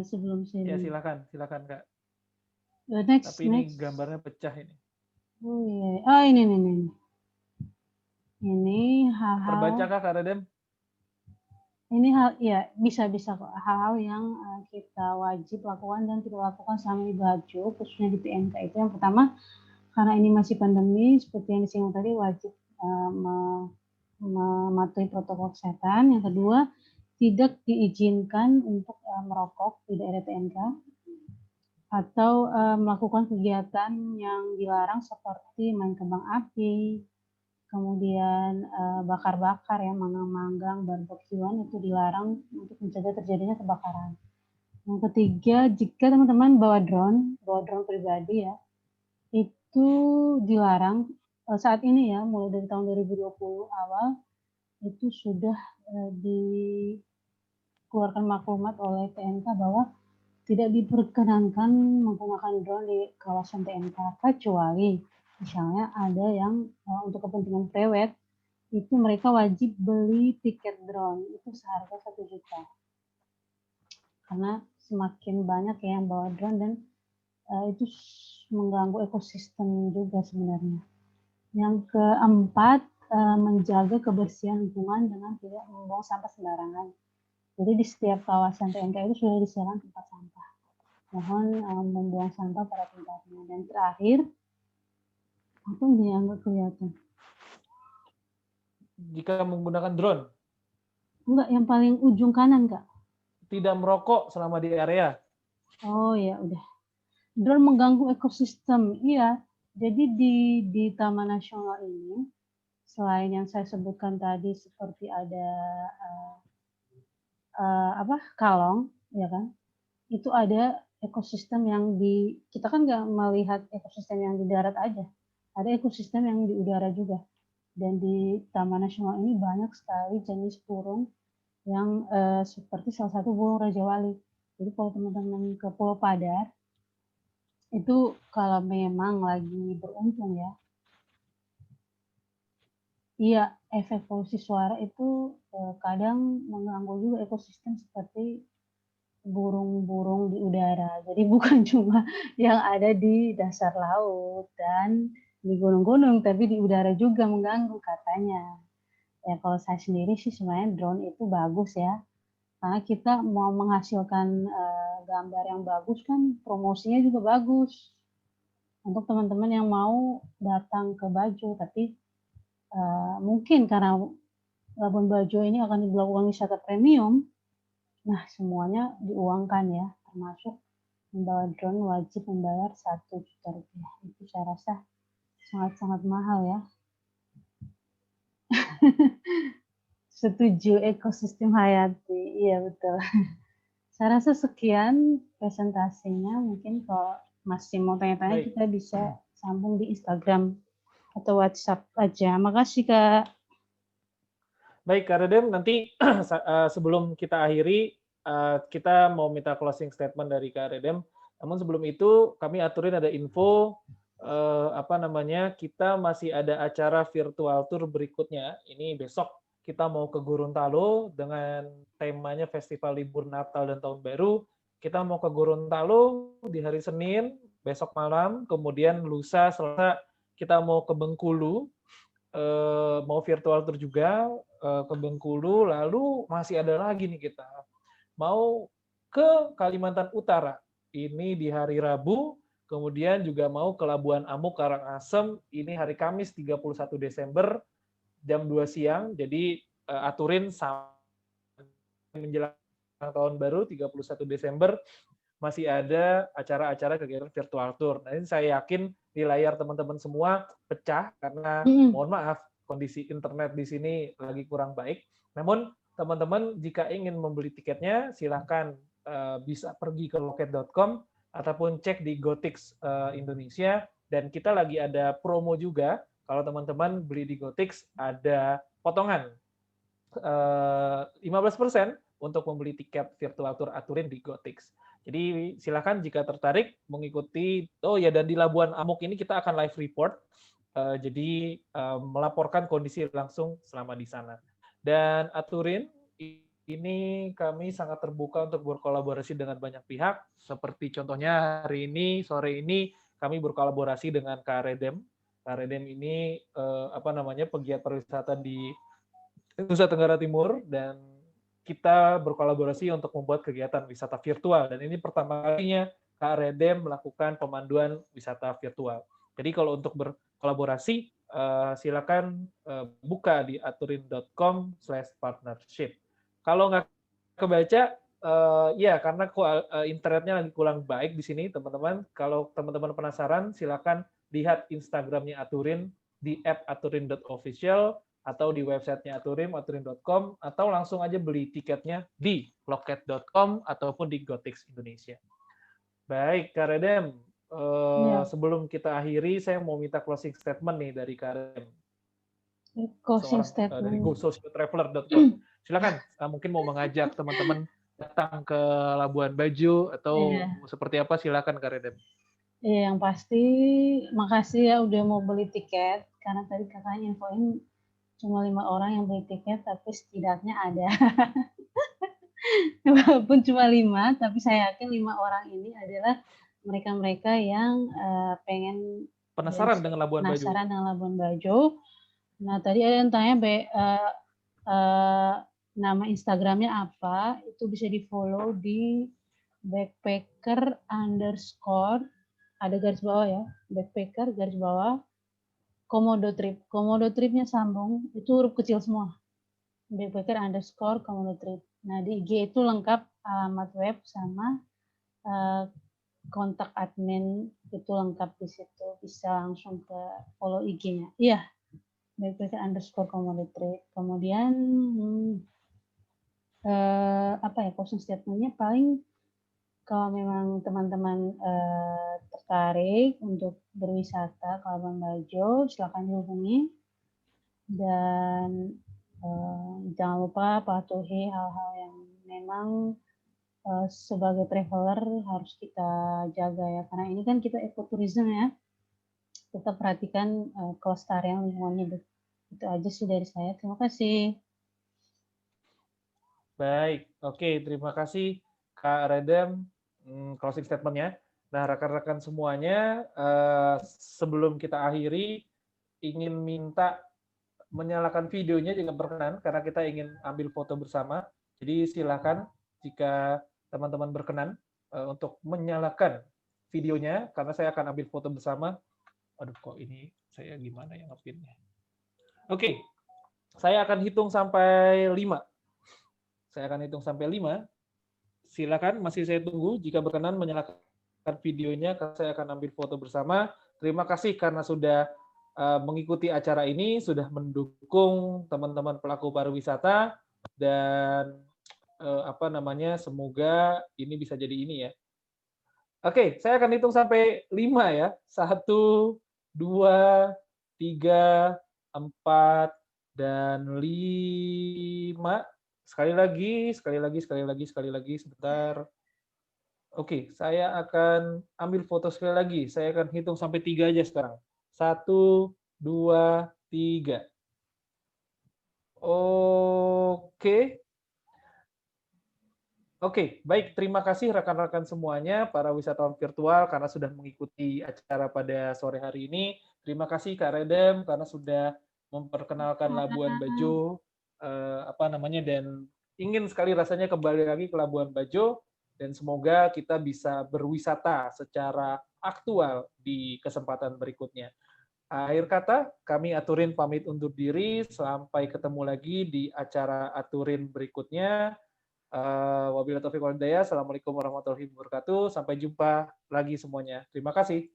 sebelum sini. Ya silakan Kak. Next. Tapi ini gambarnya pecah ini. Oh iya. Oh ini. Ini hal-hal. Terbaca Kak Redem? Ini bisa kok hal-hal yang kita wajib lakukan dan tidak lakukan selama di Bajo, khususnya di PMK itu. Yang pertama, karena ini masih pandemi, seperti yang disinggung tadi, wajib mematuhi protokol kesehatan. Yang kedua, tidak diizinkan untuk merokok di daerah PMK atau melakukan kegiatan yang dilarang seperti main kembang api, kemudian bakar-bakar ya, manggang-manggang, barbekyuan itu dilarang untuk mencegah terjadinya kebakaran. Yang ketiga, jika teman-teman bawa drone pribadi ya, itu dilarang saat ini ya, mulai dari tahun 2020 awal itu sudah dikeluarkan maklumat oleh TMK bahwa tidak diperkenankan menggunakan drone di kawasan TMK, kecuali misalnya ada yang untuk kepentingan prewed itu mereka wajib beli tiket drone itu seharga 1 juta. Karena semakin banyak yang bawa drone dan itu mengganggu ekosistem juga sebenarnya. Yang keempat, menjaga kebersihan lingkungan dengan tidak membuang sampah sembarangan. Jadi di setiap kawasan TMK itu sudah disediakan tempat sampah. Mohon membuang sampah pada tempatnya. Dan terakhir, apa yang dianggap kelihatan? Jika menggunakan drone, Enggak, yang paling ujung kanan, Kak. tidak merokok selama di area. Oh ya, udah. Drone mengganggu ekosistem, iya. Jadi di Taman Nasional ini, selain yang saya sebutkan tadi seperti ada kalong, ya kan? Itu ada ekosistem yang kita kan nggak melihat ekosistem yang di darat aja, ada ekosistem yang di udara juga. Dan di Taman Nasional ini banyak sekali jenis burung yang seperti salah satu burung Raja Wali. Jadi kalau teman-teman ke Pulau Padar, itu kalau memang lagi beruntung ya, iya, efek polusi suara itu kadang mengganggu juga ekosistem seperti burung-burung di udara. Jadi bukan cuma yang ada di dasar laut dan di gunung-gunung, tapi di udara juga mengganggu katanya. Ya kalau saya sendiri sih sebenarnya drone itu bagus ya, karena kita mau menghasilkan gambar yang bagus kan promosinya juga bagus untuk teman-teman yang mau datang ke Bajo. Tapi mungkin karena Labuan Bajo ini akan dilakukan wisata premium, nah semuanya diuangkan ya, termasuk membawa drone wajib membayar 1 juta rupiah. Itu saya rasa sangat-sangat mahal ya. Setuju, ekosistem hayati, iya betul. Saya rasa sekian presentasinya, mungkin kalau masih mau tanya-tanya kita bisa sambung di Instagram atau WhatsApp aja. Makasih Kak. Baik, Kak Redem, nanti sebelum kita akhiri, kita mau minta closing statement dari Kak Redem. Namun sebelum itu, kami aturin ada info, kita masih ada acara virtual tour berikutnya. Ini besok kita mau ke Gorontalo dengan temanya Festival Libur Natal dan Tahun Baru. Kita mau ke Gorontalo di hari Senin, besok malam, kemudian lusa, Selasa, kita mau ke Bengkulu, mau virtual tour juga ke Bengkulu, lalu masih ada lagi nih kita mau ke Kalimantan Utara, ini di hari Rabu, kemudian juga mau ke Labuan Amuk, Karangasem, ini hari Kamis 31 Desember, jam 2 siang, jadi aturin menjelang tahun baru 31 Desember, masih ada acara-acara kegiatan virtual tour. Nah, ini saya yakin di layar teman-teman semua pecah karena mohon maaf kondisi internet di sini lagi kurang baik. Namun teman-teman jika ingin membeli tiketnya silahkan bisa pergi ke loket.com ataupun cek di Gotix Indonesia, dan kita lagi ada promo juga. Kalau teman-teman beli di Gotix ada potongan 15% untuk membeli tiket virtual tour aturin di Gotix. Jadi silakan jika tertarik mengikuti. Oh ya, dan di Labuan Amuk ini kita akan live report. Jadi melaporkan kondisi langsung selama di sana. Dan aturin ini kami sangat terbuka untuk berkolaborasi dengan banyak pihak. Seperti contohnya hari ini, sore ini kami berkolaborasi dengan Kak Redem. Kak Redem ini pegiat pariwisata di Nusa Tenggara Timur, dan kita berkolaborasi untuk membuat kegiatan wisata virtual, dan ini pertama kalinya Kak Redem melakukan pemanduan wisata virtual. Jadi kalau untuk berkolaborasi silakan buka di aturin.com/partnership. Kalau nggak kebaca, ya karena internetnya lagi kurang baik di sini teman-teman. Kalau teman-teman penasaran silakan lihat Instagramnya Aturin di @aturin.official atau di websitenya aturin.com, atau langsung aja beli tiketnya di loket.com ataupun di Gotix Indonesia. Baik, Kak Redem, Ya, Sebelum kita akhiri, saya mau minta closing statement nih dari Karen, closing seorang dari statement. GoSocioTraveler.com. Silakan, mungkin mau mengajak teman-teman datang ke Labuan Bajo atau Iya, seperti apa, silakan Karen. iya, yang pasti makasih ya udah mau beli tiket, karena tadi kakaknya infoin cuma 5 orang yang beli tiket, tapi setidaknya ada. Walaupun cuma 5, tapi saya yakin 5 orang ini adalah mereka-mereka yang pengen Penasaran dengan Labuan Bajo? penasaran dengan Labuan Bajo. Nah, tadi ada yang tanya nama Instagramnya apa, itu bisa di-follow di backpacker underscore, ada garis bawah ya, backpacker garis bawah, Komodo Trip. Komodo Tripnya sambung, itu huruf kecil semua. Backpacker underscore Komodo Trip. Nah, di IG itu lengkap alamat web sama kontak admin itu lengkap di situ. Bisa langsung ke follow IG-nya. Iya, backpacker underscore Komodo Trip. Kemudian closing statement-nya paling kalau memang teman-teman tertarik untuk berwisata ke Labuan Bajo, silakan dihubungi dan jangan lupa patuhi hal-hal yang memang sebagai traveler harus kita jaga ya, karena ini kan kita ekoturism ya, tetap perhatikan kelestarian lingkungan hidup. Itu aja sih dari saya. Terima kasih. Baik, oke, terima kasih Kak Redem, closing statement-nya. Nah, rekan-rekan semuanya, sebelum kita akhiri, ingin minta menyalakan videonya jika berkenan, karena kita ingin ambil foto bersama. Jadi silakan jika teman-teman berkenan untuk menyalakan videonya, karena saya akan ambil foto bersama. Aduh, kok ini saya gimana ya ngepinnya? Oke, saya akan hitung sampai 5. Saya akan hitung sampai 5. Silakan, masih saya tunggu. Jika berkenan menyalakan videonya, saya akan ambil foto bersama. Terima kasih karena sudah mengikuti acara ini, sudah mendukung teman-teman pelaku pariwisata, dan semoga ini bisa jadi ini ya. Oke, saya akan hitung sampai 5 ya. 1, 2, 3, 4, dan 5. Sekali lagi, sebentar. Oke, saya akan ambil foto sekali lagi. Saya akan hitung sampai 3 aja sekarang. 1, 2, 3. Oke. Oke, baik. Terima kasih rekan-rekan semuanya, para wisatawan virtual, karena sudah mengikuti acara pada sore hari ini. Terima kasih Kak Redem, karena sudah memperkenalkan Labuan Bajo, dan ingin sekali rasanya kembali lagi ke Labuan Bajo, dan semoga kita bisa berwisata secara aktual di kesempatan berikutnya. Akhir kata, kami Aturin pamit undur diri. Sampai ketemu lagi di acara Aturin berikutnya. Wabillahi taufiq wal hidayah. Assalamualaikum warahmatullahi wabarakatuh. Sampai jumpa lagi semuanya. Terima kasih.